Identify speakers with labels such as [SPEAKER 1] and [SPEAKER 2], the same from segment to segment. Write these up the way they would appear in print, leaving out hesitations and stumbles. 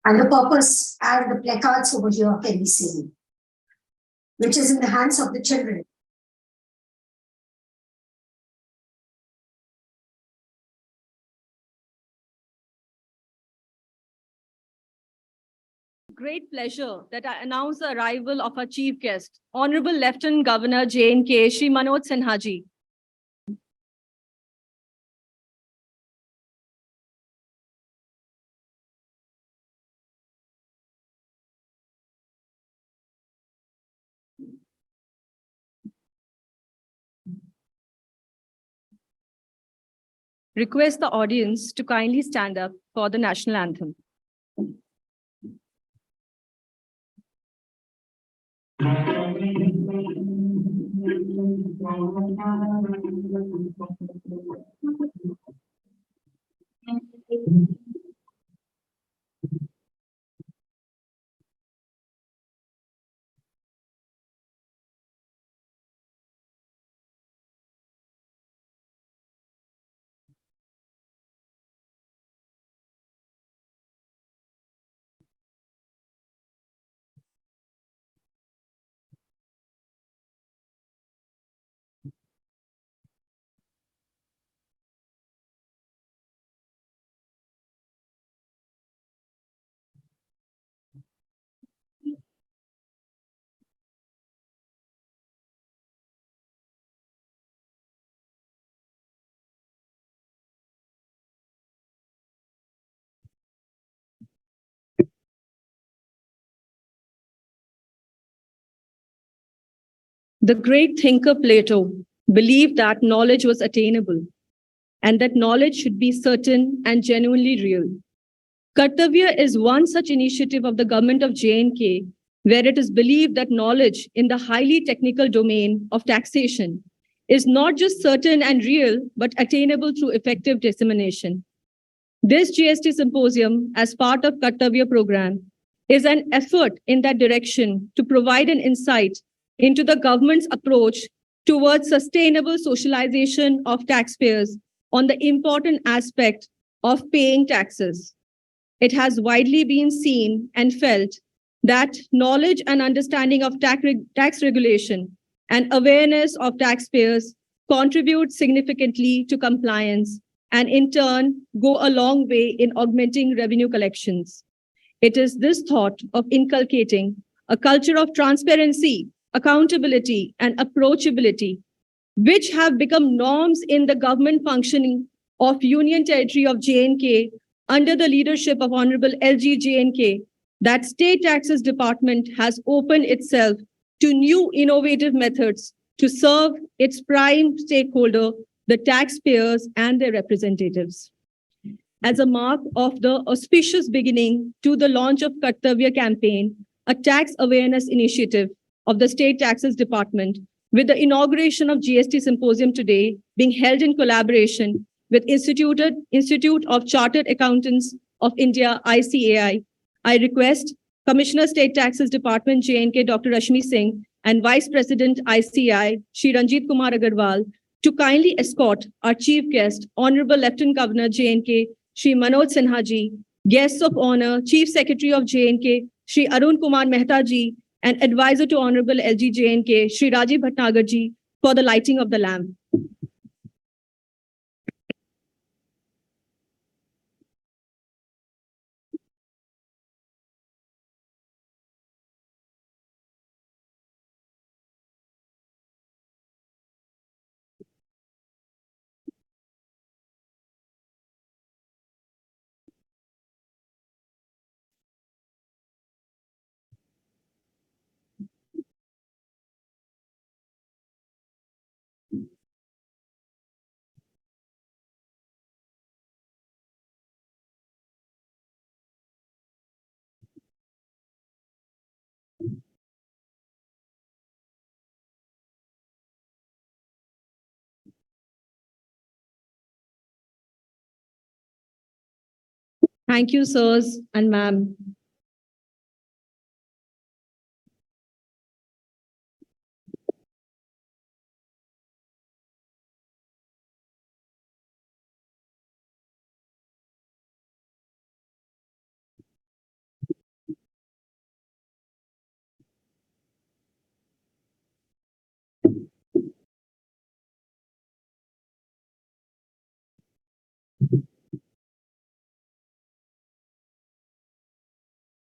[SPEAKER 1] And the purpose and the placards over here can be seen, which is in the hands of the children.
[SPEAKER 2] Great pleasure that I announce the arrival of our chief guest, Honorable Lieutenant Governor J&K, Shri Manoj Sinha ji. Request the audience to kindly stand up for the national anthem. The great thinker Plato believed that knowledge was attainable and that knowledge should be certain and genuinely real. Kartavya is one such initiative of the government of J&K, where it is believed that knowledge in the highly technical domain of taxation is not just certain and real, but attainable through effective dissemination. This GST symposium, as part of Kartavya program, is an effort in that direction to provide an insight into the government's approach towards sustainable socialization of taxpayers on the important aspect of paying taxes. It has widely been seen and felt that knowledge and understanding of tax regulation and awareness of taxpayers contribute significantly to compliance and in turn go a long way in augmenting revenue collections. It is this thought of inculcating a culture of transparency, accountability, and approachability, which have become norms in the government functioning of Union Territory of J&K under the leadership of Honorable LG J&K, that State Taxes Department has opened itself to new innovative methods to serve its prime stakeholder, the taxpayers and their representatives. As a mark of the auspicious beginning to the launch of Kartavya campaign, a tax awareness initiative of the State Taxes Department, with the inauguration of GST Symposium today being held in collaboration with Institute of Chartered Accountants of India, ICAI, I request Commissioner State Taxes Department, J&K, Dr. Rashmi Singh, and Vice President, ICAI, Shri Ranjit Kumar Agarwal, to kindly escort our chief guest, Honorable Lieutenant Governor, J&K, Shri Manoj Sinha ji, guests of honor, Chief Secretary of J&K, Shri Arun Kumar Mehta ji, and Advisor to Honorable LG J&K, Shri Rajiv Bhatnagar ji, for the lighting of the lamp. Thank you, sirs and ma'am.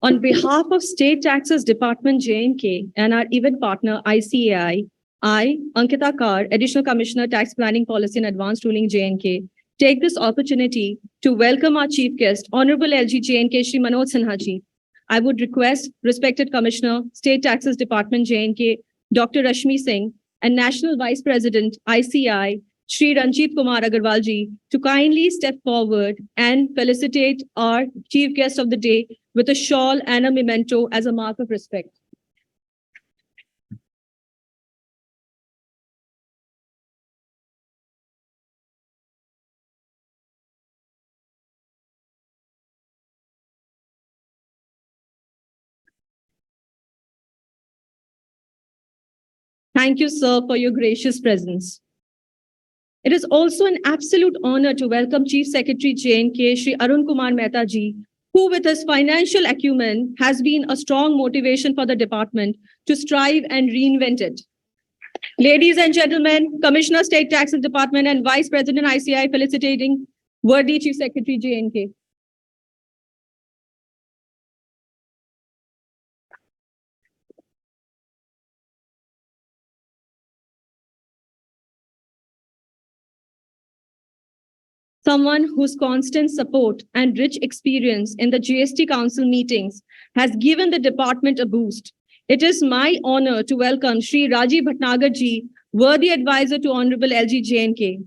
[SPEAKER 2] On behalf of State Taxes Department J&K and our event partner ICAI, I, Ankita Kar, Additional Commissioner, Tax Planning Policy and Advanced Ruling J&K, take this opportunity to welcome our chief guest, Honorable LG J&K Shri Manoj Sinha ji. I would request respected Commissioner, State Taxes Department J&K, Dr. Rashmi Singh, and National Vice President ICI, Shri Ranjit Kumar Agarwal ji, to kindly step forward and felicitate our chief guest of the day with a shawl and a memento as a mark of respect. Thank you, sir, for your gracious presence. It is also an absolute honor to welcome Chief Secretary J&K, Shri Arun Kumar Mehta ji, who with his financial acumen has been a strong motivation for the department to strive and reinvent it. Ladies and gentlemen, Commissioner State Taxes Department and Vice President ICI felicitating worthy Chief Secretary J&K. Someone whose constant support and rich experience in the GST Council meetings has given the department a boost. It is my honor to welcome Shri Rajiv Bhatnagar ji, worthy advisor to Honorable LG J&K.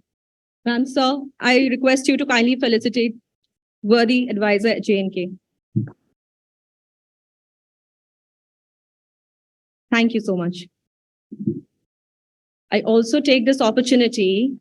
[SPEAKER 2] Ma'am, sir, I request you to kindly felicitate worthy advisor at J&K. Thank you so much. I also take this opportunity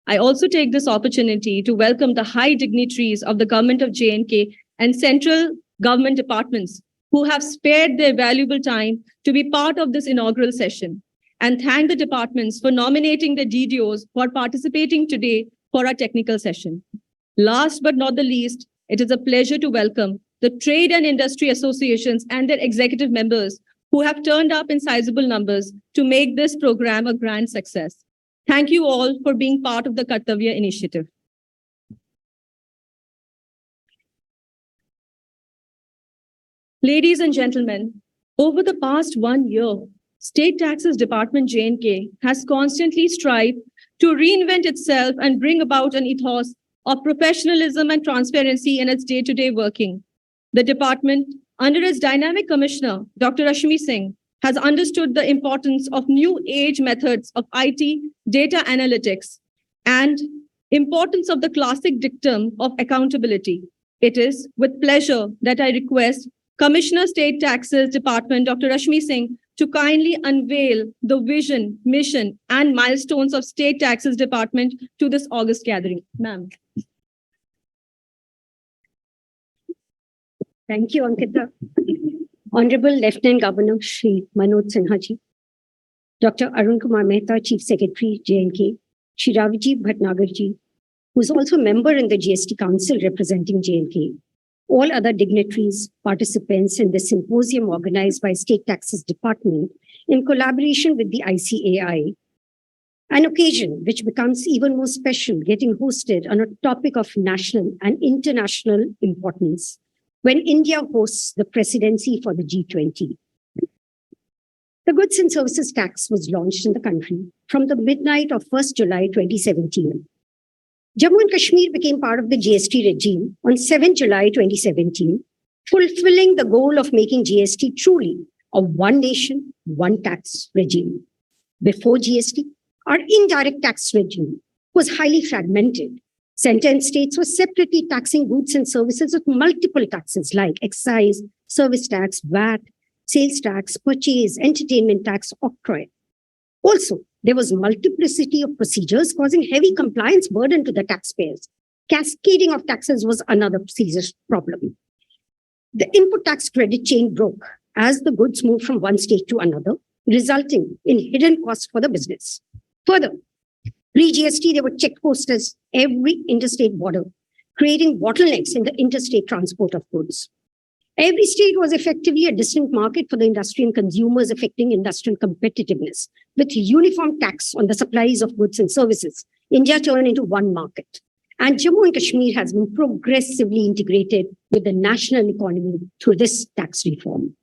[SPEAKER 2] to welcome the high dignitaries of the government of J&K and central government departments who have spared their valuable time to be part of this inaugural session, and thank the departments for nominating the DDOs for participating today for our technical session. Last but not the least, it is a pleasure to welcome the trade and industry associations and their executive members who have turned up in sizable numbers to make this program a grand success. Thank you all for being part of the Kartavya initiative. Ladies and gentlemen, over the past 1 year, State Taxes Department J&K has constantly strived to reinvent itself and bring about an ethos of professionalism and transparency in its day-to-day working. The department, under its dynamic commissioner, Dr. Rashmi Singh, has understood the importance of new age methods of IT, data analytics, and importance of the classic dictum of accountability. It is with pleasure that I request Commissioner State Taxes Department, Dr. Rashmi Singh, to kindly unveil the vision, mission, and milestones of State Taxes Department to this August gathering. Ma'am.
[SPEAKER 3] Thank you, Ankita. Honorable Lieutenant Governor Shri Manoj Sinha ji, Dr. Arun Kumar Mehta, Chief Secretary, J&K, Shri Rajiv Bhatnagar ji, who is also a member in the GST Council representing J&K, all other dignitaries, participants in the symposium organized by State Taxes Department in collaboration with the ICAI, an occasion which becomes even more special, getting hosted on a topic of national and international importance when India hosts the presidency for the G20. The Goods and Services Tax was launched in the country from the midnight of 1st July 2017. Jammu and Kashmir became part of the GST regime on 7 July 2017, fulfilling the goal of making GST truly a one nation, one tax regime. Before GST, our indirect tax regime was highly fragmented. Center and states were separately taxing goods and services with multiple taxes like excise, service tax, VAT, sales tax, purchase, entertainment tax, octroi. Also, there was multiplicity of procedures causing heavy compliance burden to the taxpayers. Cascading of taxes was another serious problem. The input tax credit chain broke as the goods moved from one state to another, resulting in hidden costs for the business. Further, pre-GST, there were checkposts at every interstate border, creating bottlenecks in the interstate transport of goods. Every state was effectively a distinct market for the industry and consumers, affecting industrial competitiveness. With uniform tax on the supplies of goods and services, India turned into one market. And Jammu and Kashmir has been progressively integrated with the national economy through this tax reform.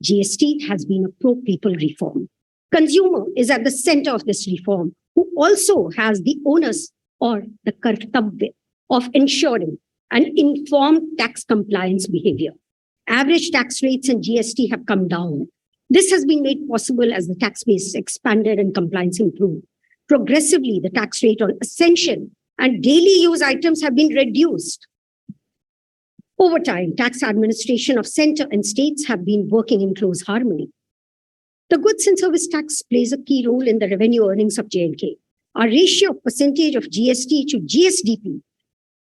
[SPEAKER 3] GST has been a pro-people reform. Consumer is at the center of this reform, who also has the onus or the kartabya of ensuring an informed tax compliance behavior. Average tax rates in GST have come down. This has been made possible as the tax base expanded and compliance improved. Progressively, the tax rate on essential and daily use items have been reduced. Over time, tax administration of center and states have been working in close harmony. The goods and service tax plays a key role in the revenue earnings of J&K. Our ratio of percentage of GST to GSDP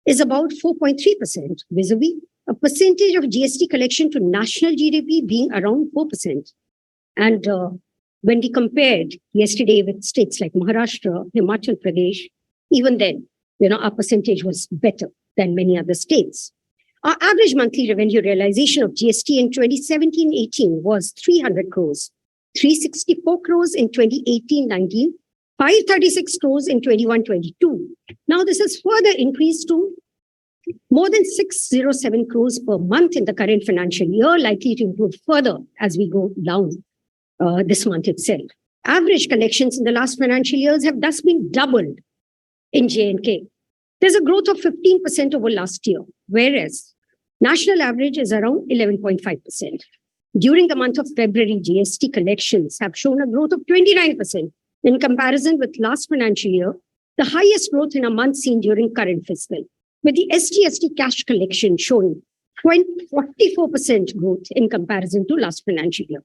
[SPEAKER 3] is about 4.3%, vis-a-vis a percentage of GST collection to national GDP being around 4%. And when we compared yesterday with states like Maharashtra, Himachal Pradesh, even then, our percentage was better than many other states. Our average monthly revenue realization of GST in 2017-18 was 300 crores, 364 crores in 2018-19, 536 crores in 21-22. Now this has further increased to more than 607 crores per month in the current financial year, likely to improve further as we go down this month itself. Average collections in the last financial years have thus been doubled in J&K. There's a growth of 15% over last year, whereas national average is around 11.5%. During the month of February, GST collections have shown a growth of 29% in comparison with last financial year, the highest growth in a month seen during current fiscal, with the SGST cash collection showing 44% growth in comparison to last financial year.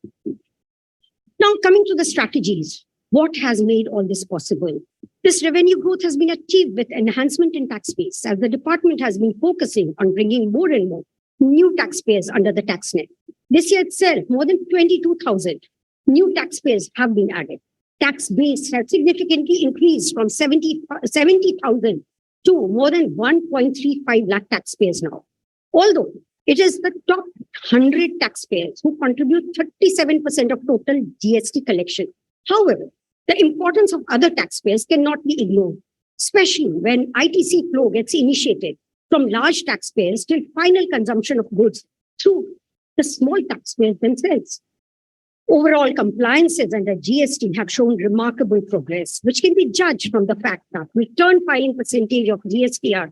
[SPEAKER 3] Now, coming to the strategies, what has made all this possible? This revenue growth has been achieved with enhancement in tax base, as the department has been focusing on bringing more and more new taxpayers under the tax net. This year itself, more than 22,000 new taxpayers have been added. Tax base has significantly increased from 70,000 to more than 1.35 lakh taxpayers now. Although it is the top 100 taxpayers who contribute 37% of total GST collection. However, the importance of other taxpayers cannot be ignored, especially when ITC flow gets initiated from large taxpayers till final consumption of goods through the small taxpayers themselves. Overall compliances under GST have shown remarkable progress, which can be judged from the fact that return filing percentage of GSTR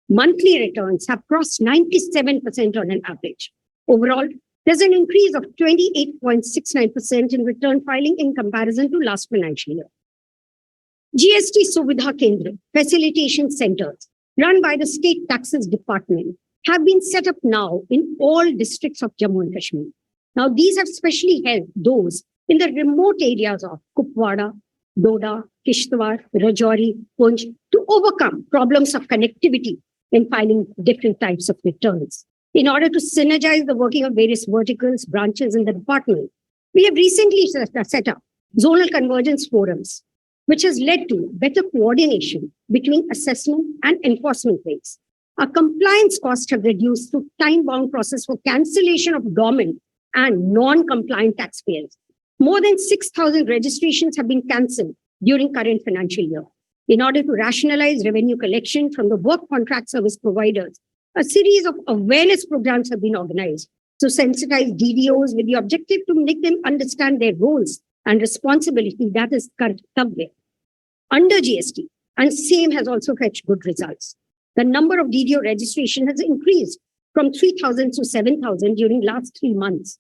[SPEAKER 3] monthly returns have crossed 97% on an average. Overall, there's an increase of 28.69% in return filing in comparison to last financial year. GST Suvidha Kendra facilitation centers run by the State Taxes Department have been set up now in all districts of Jammu and Kashmir. Now, these have specially helped those in the remote areas of Kupwara, Doda, Kishtwar, Rajouri, Punj to overcome problems of connectivity in filing different types of returns. In order to synergize the working of various verticals, branches in the department, we have recently set up zonal convergence forums, which has led to better coordination between assessment and enforcement rates. Our compliance costs have reduced through time-bound process for cancellation of dormant and non-compliant taxpayers. More than 6,000 registrations have been cancelled during current financial year. In order to rationalize revenue collection from the work contract service providers, a series of awareness programs have been organized to sensitize DDOs with the objective to make them understand their roles and responsibility, that is kartabya, under GST, and same has also fetched good results. The number of DDO registration has increased from 3,000 to 7,000 during last 3 months.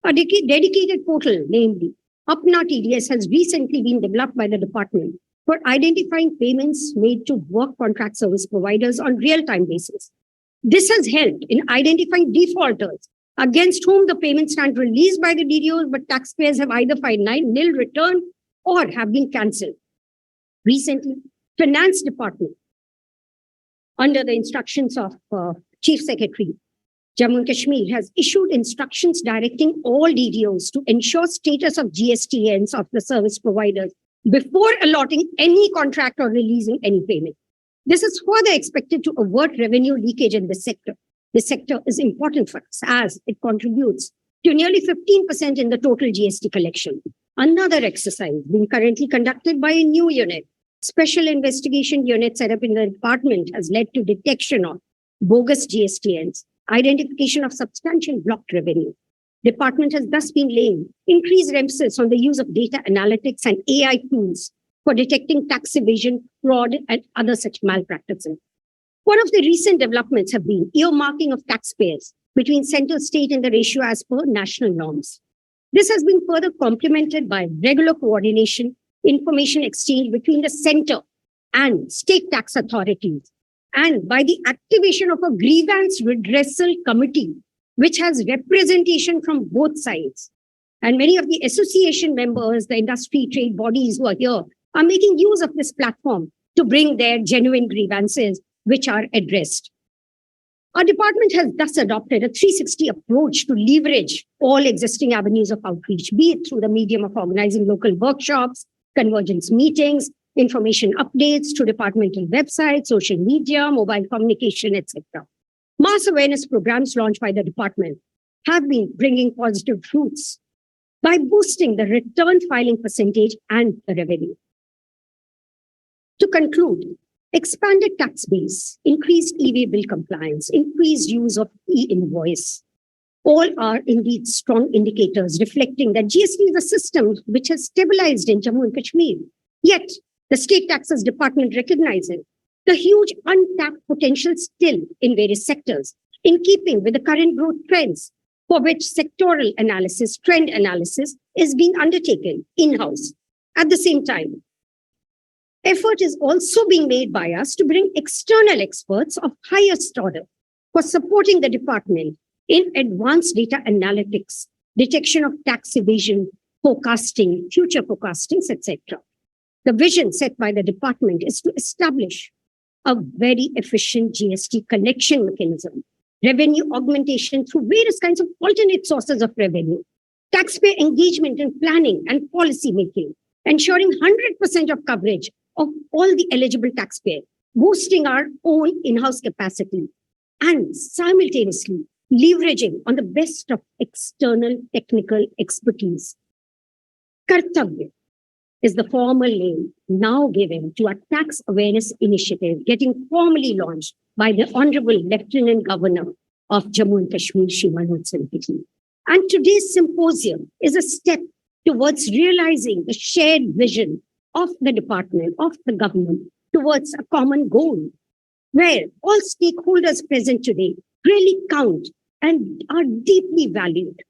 [SPEAKER 3] A dedicated portal, namely Apna TDS, has recently been developed by the department for identifying payments made to work contract service providers on real-time basis. This has helped in identifying defaulters against whom the payments stand released by the DDOs, but taxpayers have either filed nil return or have been cancelled. Recently, Finance Department, under the instructions of Chief Secretary, Jammu and Kashmir, has issued instructions directing all DDOs to ensure status of GSTNs of the service providers before allotting any contract or releasing any payment. This is further expected to avert revenue leakage in this sector. This sector is important for us as it contributes to nearly 15% in the total GST collection. Another exercise being currently conducted by a new unit Special investigation unit set up in the department has led to detection of bogus GSTNs, identification of substantial blocked revenue. Department has thus been laying increased emphasis on the use of data analytics and AI tools for detecting tax evasion, fraud, and other such malpractices. One of the recent developments have been earmarking of taxpayers between central state in the ratio as per national norms. This has been further complemented by regular coordination, information exchange between the center and state tax authorities, and by the activation of a grievance redressal committee, which has representation from both sides. And many of the association members, the industry trade bodies who are here, are making use of this platform to bring their genuine grievances, which are addressed. Our department has thus adopted a 360 approach to leverage all existing avenues of outreach, be it through the medium of organizing local workshops, convergence meetings, information updates to departmental websites, social media, mobile communication, etc. Mass awareness programs launched by the department have been bringing positive fruits by boosting the return filing percentage and the revenue. To conclude, expanded tax base, increased e-way bill compliance, increased use of e-invoice, all are indeed strong indicators reflecting that GST is a system which has stabilized in Jammu and Kashmir. Yet, the State Taxes Department recognizes the huge untapped potential still in various sectors, in keeping with the current growth trends, for which sectoral analysis, trend analysis is being undertaken in-house. At the same time, effort is also being made by us to bring external experts of highest order for supporting the department in advanced data analytics, detection of tax evasion, forecasting, future forecastings, etc. The vision set by the department is to establish a very efficient GST collection mechanism, revenue augmentation through various kinds of alternate sources of revenue, taxpayer engagement in planning and policy making, ensuring 100% of coverage of all the eligible taxpayers, boosting our own in-house capacity, and simultaneously leveraging on the best of external technical expertise. Kartavya is the formal name now given to a tax awareness initiative getting formally launched by the Honorable Lieutenant Governor of Jammu and Kashmir, Shri Manoj Sinha. And today's symposium is a step towards realizing the shared vision of the department, of the government, towards a common goal, where all stakeholders present today really count and are deeply valued.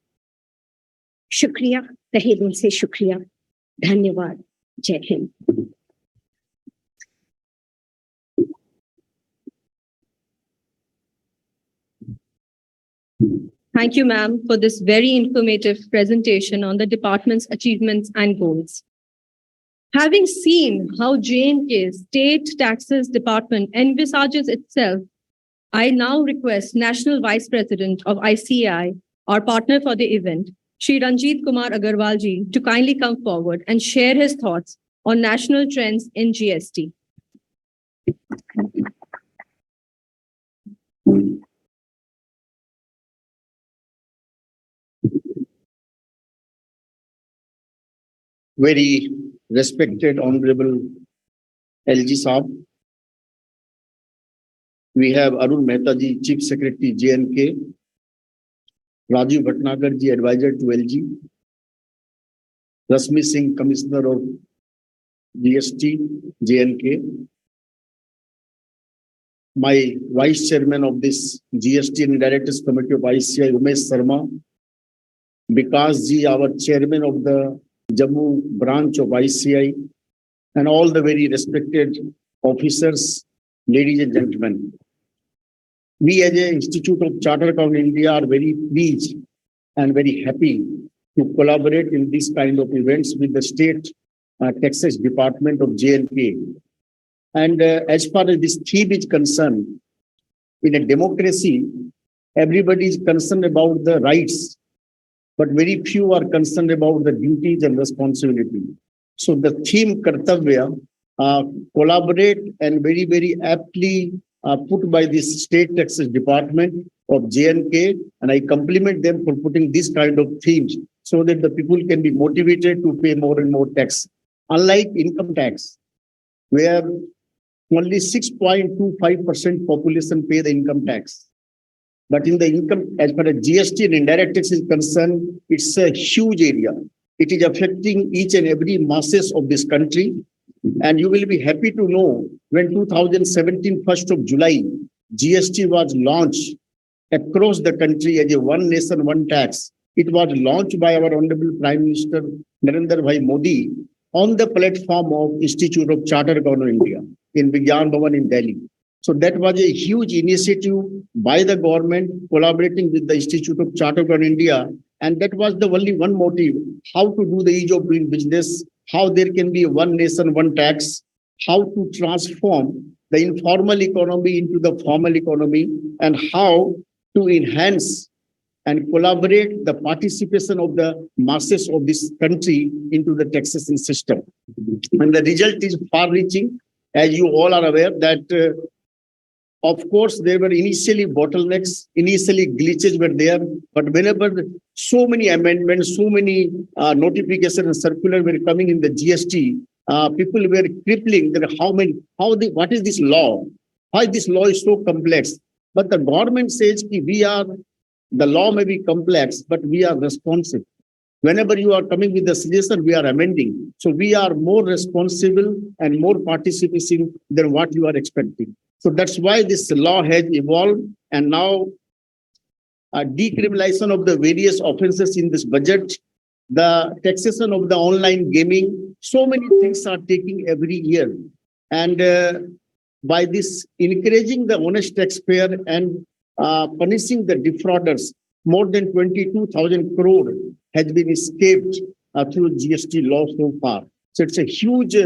[SPEAKER 3] Shukriya, tahe dil se shukriya, dhanyawad, Jai Hind.
[SPEAKER 2] Thank you, ma'am, for this very informative presentation on the department's achievements and goals. Having seen how J&K's State Taxes Department envisages itself, I now request National Vice President of ICAI, our partner for the event, Shri Ranjit Kumar Agarwal ji, to kindly come forward and share his thoughts on national trends in GST.
[SPEAKER 4] Very respected Honorable LG Saab. We have Arun Mehta ji, Chief Secretary J&K, Rajiv Bhatnagar ji, Advisor to LG, Rasmi Singh, Commissioner of GST, J&K, my Vice Chairman of this GST and Directors Committee of ICAI, Umesh Sharma, Vikas ji, our Chairman of the Jammu branch of ICAI, and all the very respected officers, ladies and gentlemen. We as an Institute of Chartered Accountants in India are very pleased and very happy to collaborate in this kind of events with the State Taxes Department of J&K. And as far as this theme is concerned, in a democracy, everybody is concerned about the rights, but very few are concerned about the duties and responsibility. So the theme Kartavya, collaborate and very, very aptly put by this State Taxes Department of J&K, and I compliment them for putting this kind of themes so that the people can be motivated to pay more and more tax. Unlike income tax, where only 6.25% population pay the income tax. But in the income, as far as GST and indirect tax is concerned, it's a huge area. It is affecting each and every masses of this country. And you will be happy to know when 2017, 1st of July, GST was launched across the country as a one nation, one tax. It was launched by our Honorable Prime Minister Narendra Bhai Modi on the platform of Institute of Chartered Accountants India in Vigyan Bhavan in Delhi. So that was a huge initiative by the government collaborating with the Institute of Chartered Accountants India. And that was the only one motive, how to do the ease of doing business, how there can be one nation, one tax, how to transform the informal economy into the formal economy, and how to enhance and collaborate the participation of the masses of this country into the taxation system. And the result is far-reaching, as you all are aware that of course, there were initially bottlenecks, initially glitches were there, but whenever so many amendments, so many notifications and circular were coming in the GST, people were crippling that what is this law? Why this law is so complex? But the government says the law may be complex, but we are responsive. Whenever you are coming with a suggestion, we are amending. So we are more responsible and more participating than what you are expecting. So that's why this law has evolved, and now decriminalization of the various offenses in this budget, the taxation of the online gaming, so many things are taking every year. And by this encouraging the honest taxpayer and punishing the defrauders, more than 22,000 crore has been escaped through GST law so far. So it's a huge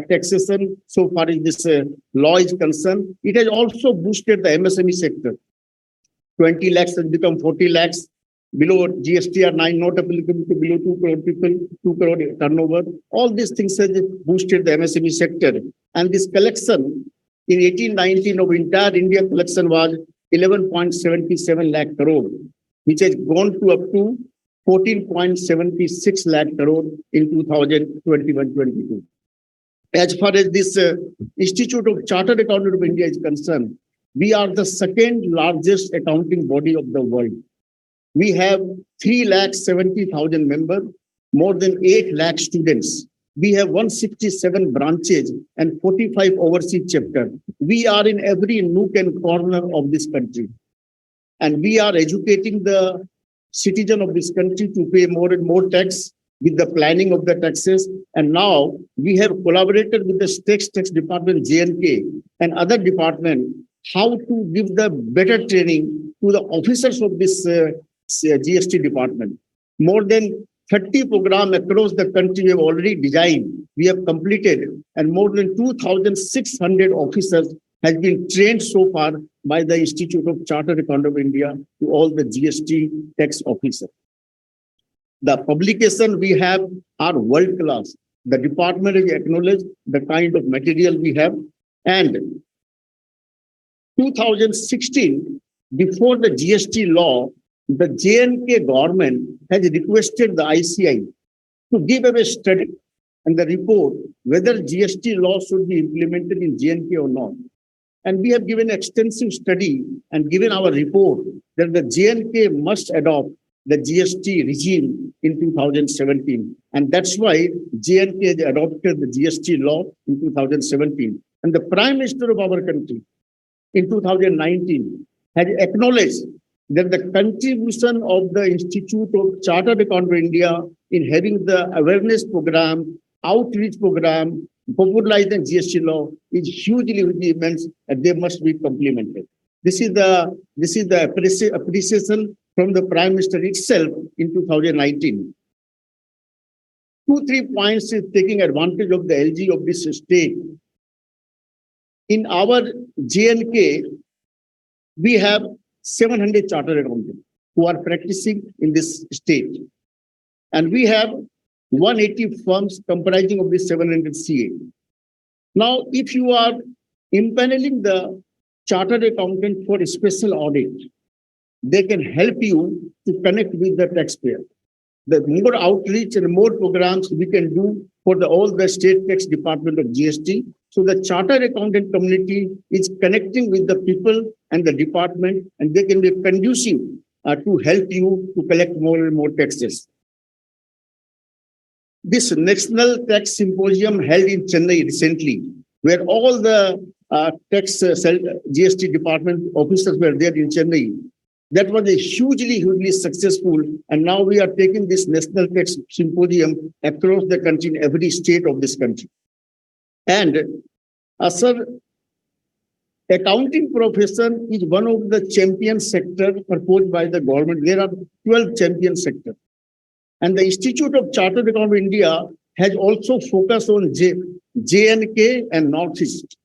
[SPEAKER 4] taxation so far as this law is concerned. It has also boosted the MSME sector. 20 lakhs has become 40 lakhs. Below GST are 9, not applicable to below 2 crore people, 2 crore turnover. All these things have boosted the MSME sector. And this collection in 18-19 of entire India collection was 11.77 lakh crore, which has gone to up to 14.76 lakh crore in 2021-22. As far as this Institute of Chartered Accountants of India is concerned, we are the second largest accounting body of the world. We have 3,70,000 members, more than 8 lakh students. We have 167 branches and 45 overseas chapters. We are in every nook and corner of this country. And we are educating the citizen of this country to pay more and more tax with the planning of the taxes. And now we have collaborated with the state tax department, J&K, and other department, how to give the better training to the officers of this GST department. More than 30 programs across the country we have already designed, we have completed, and more than 2,600 officers has been trained so far by the Institute of Chartered Accountants of India to all the GST tax officers. The publication we have are world class. The department has acknowledged the kind of material we have. And 2016, before the GST law, the J&K government has requested the ICI to give a study and the report whether GST law should be implemented in J&K or not. And we have given extensive study and given our report that the J&K must adopt the GST regime in 2017. And that's why J&K adopted the GST law in 2017. And the Prime Minister of our country in 2019 has acknowledged that the contribution of the Institute of Chartered Accountants of India in having the awareness program, outreach program, popularizing GST law is hugely immense, and they must be complemented. This is the appreciation from the Prime Minister itself in 2019. 2-3 points is taking advantage of the LG of this state. In our J&K, we have 700 chartered accountants who are practicing in this state. And we have 180 firms comprising of this 700 CA. Now, if you are impaneling the chartered accountant for a special audit, they can help you to connect with the taxpayer. The more outreach and more programs we can do for all the state tax department of GST, So the chartered accountant community is connecting with the people and the department, and they can be conducive to help you to collect more and more taxes. This National Tax Symposium held in Chennai recently, where all the GST department officers were there in Chennai. That was a hugely successful, and now we are taking this National Tax Symposium across the country, in every state of this country. And sir, accounting profession is one of the champion sector proposed by the government. There are 12 champion sectors. And the Institute of Chartered Accountants of India has also focused on J&K and Northeast.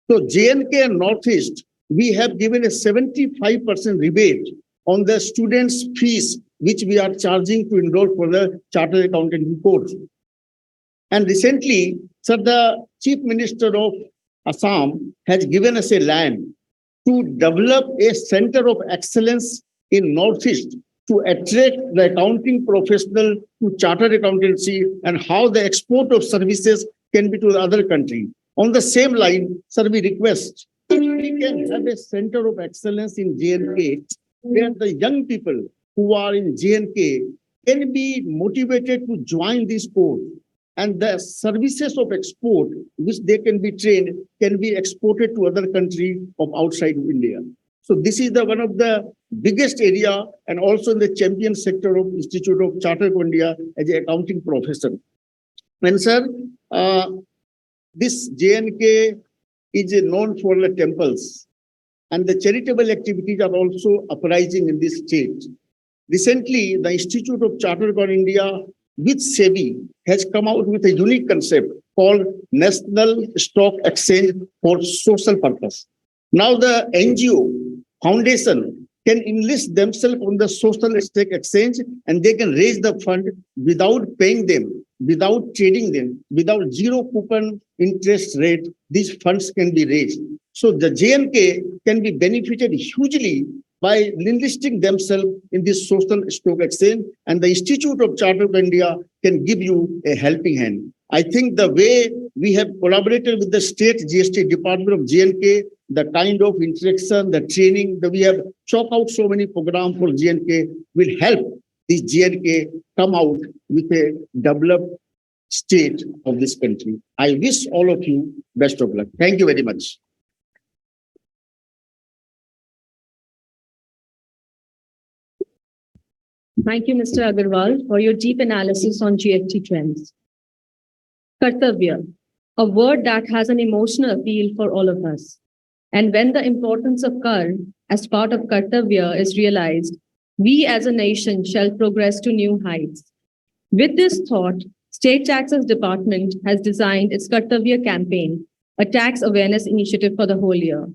[SPEAKER 4] So J&K and Northeast, we have given a 75% rebate on the students' fees, which we are charging to enroll for the Chartered Accountant course. And recently, sir, the Chief Minister of Assam has given us a land to develop a center of excellence in Northeast to attract the accounting professional to chartered accountancy and how the export of services can be to the other country. On the same line, sir, we request we can have a center of excellence in J&K where the young people who are in J&K can be motivated to join this course, and the services of export which they can be trained can be exported to other countries of outside of India. So this is the one of the biggest area, and also in the champion sector of Institute of Chartered of India as an accounting profession. And sir, this J&K is known for the temples, and the charitable activities are also uprising in this state. Recently, the Institute of Chartered of India with SEBI has come out with a unique concept called National Stock Exchange for Social Purpose. Now the NGO foundation can enlist themselves on the social stock exchange, and they can raise the fund without paying them, without trading them, without zero coupon interest rate. These funds can be raised. So the J&K can be benefited hugely by enlisting themselves in this social stock exchange, and the Institute of Chartered of India can give you a helping hand. I think the way we have collaborated with the state GST department of J&K, the kind of interaction, the training that we have chalked out so many programs for J&K will help this J&K come out with a developed state of this country. I wish all of you best of luck. Thank you very much.
[SPEAKER 2] Thank you, Mr. Agarwal, for your deep analysis on GST trends. Kartavya, a word that has an emotional appeal for all of us. And when the importance of Kar as part of Kartavya is realized, we as a nation shall progress to new heights. With this thought, State Taxes Department has designed its Kartavya campaign, a tax awareness initiative for the whole year.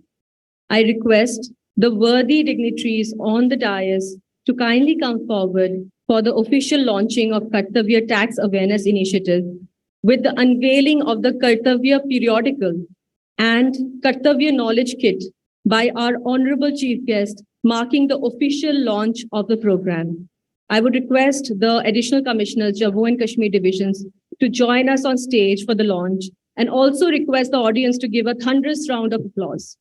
[SPEAKER 2] I request the worthy dignitaries on the dais to kindly come forward for the official launching of Kartavya Tax Awareness Initiative with the unveiling of the Kartavya periodical and Kartavya Knowledge Kit by our Honorable Chief Guest, marking the official launch of the program. I would request the Additional Commissioners, Jammu and Kashmir Divisions, to join us on stage for the launch, and also request the audience to give a thunderous round of applause.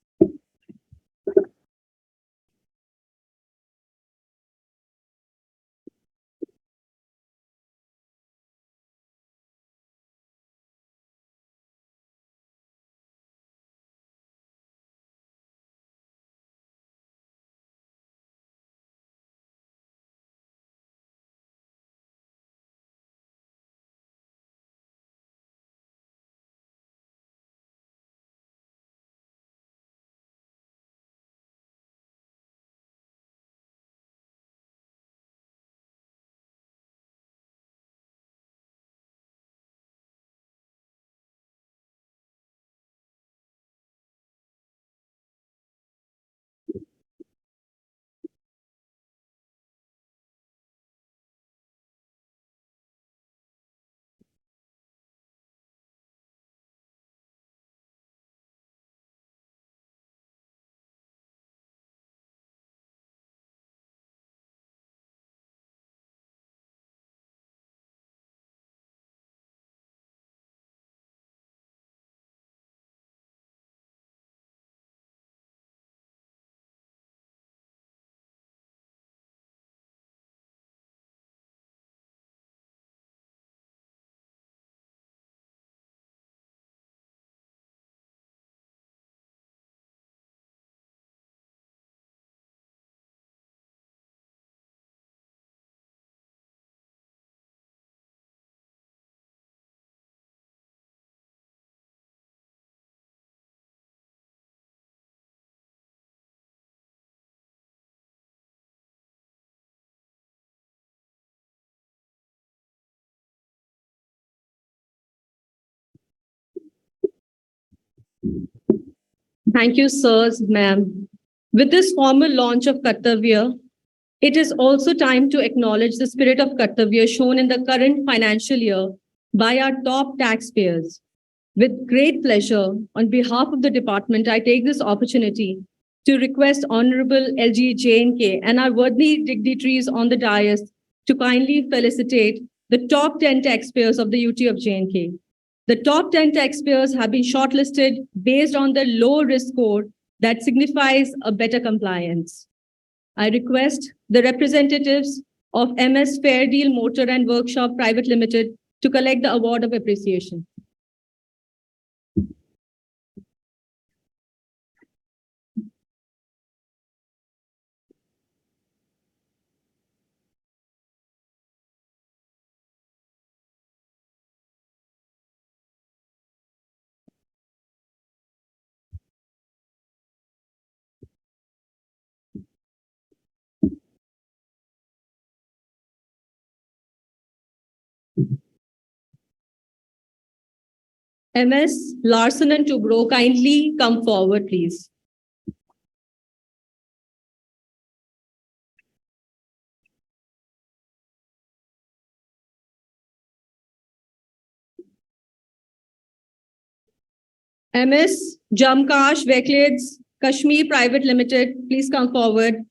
[SPEAKER 2] Thank you, sirs, ma'am. With this formal launch of Kartavya, it is also time to acknowledge the spirit of Kartavya shown in the current financial year by our top taxpayers. With great pleasure, on behalf of the department, I take this opportunity to request Honorable LG JNK and our worthy dignitaries on the dais to kindly felicitate the top 10 taxpayers of the UT of JNK. The top 10 taxpayers have been shortlisted based on the low risk score that signifies a better compliance. I request the representatives of MS Fair Deal Motor and Workshop Private Limited to collect the award of appreciation. MS Larson and Tubro, kindly come forward, please. MS Jamkash Veklids Kashmir Private Limited, please come forward.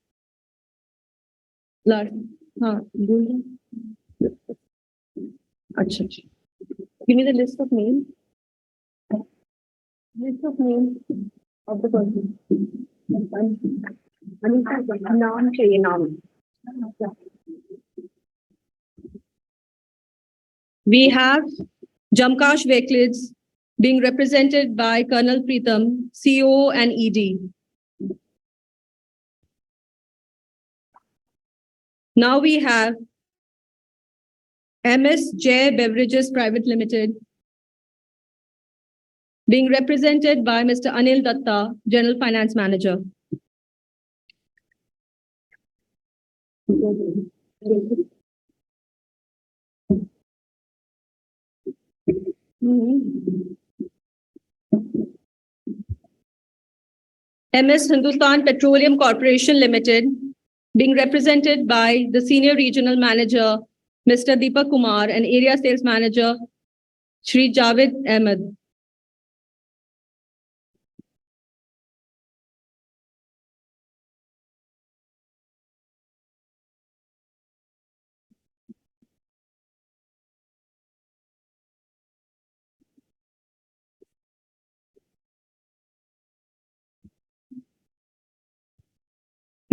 [SPEAKER 2] Give me the list of names. List of names of the person. Naam chahiye, naam. We have Jamkash Veklids being represented by Colonel Preetham, CO and ED. Now we have MS Jay Beverages Private Limited being represented by Mr. Anil Datta, General Finance Manager. MS Hindustan Petroleum Corporation Limited being represented by the Senior Regional Manager, Mr. Deepak Kumar, and Area Sales Manager, Shri Javed Ahmed.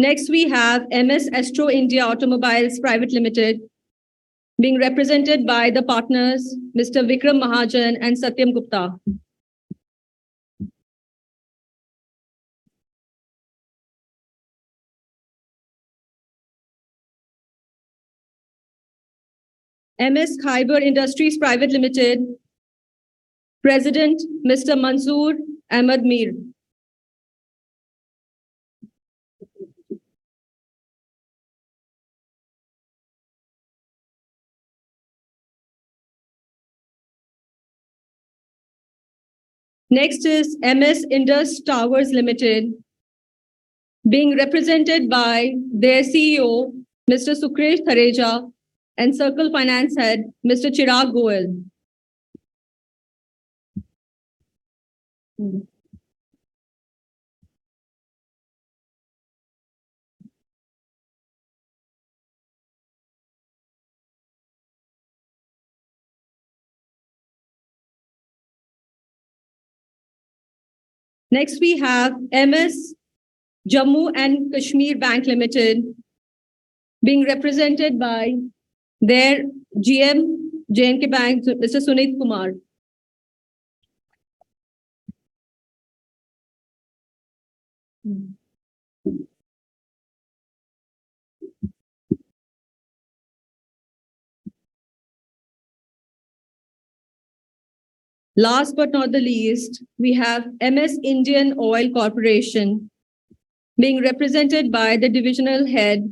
[SPEAKER 2] Next, we have MS Astro India Automobiles Private Limited, being represented by the partners, Mr. Vikram Mahajan and Satyam Gupta. MS Khyber Industries Private Limited, President, Mr. Mansoor Ahmed Mir. Next is MS Indus Towers Limited, being represented by their CEO, Mr. Sukresh Thareja, and Circle Finance Head, Mr. Chirag Goel. Next, we have MS Jammu and Kashmir Bank Limited, being represented by their GM, JNK Bank, Mr. Sunit Kumar. Last but not the least, we have MS Indian Oil Corporation, being represented by the divisional head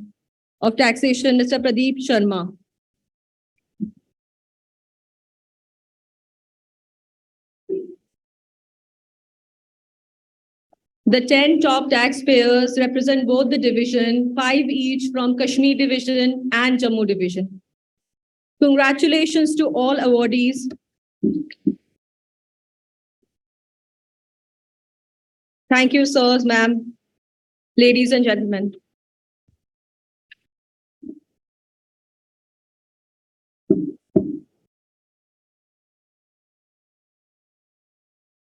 [SPEAKER 2] of taxation, Mr. Pradeep Sharma. The 10 top taxpayers represent both the division, 5 each from Kashmir division and Jammu division. Congratulations to all awardees. Thank you, sirs, ma'am, ladies and gentlemen.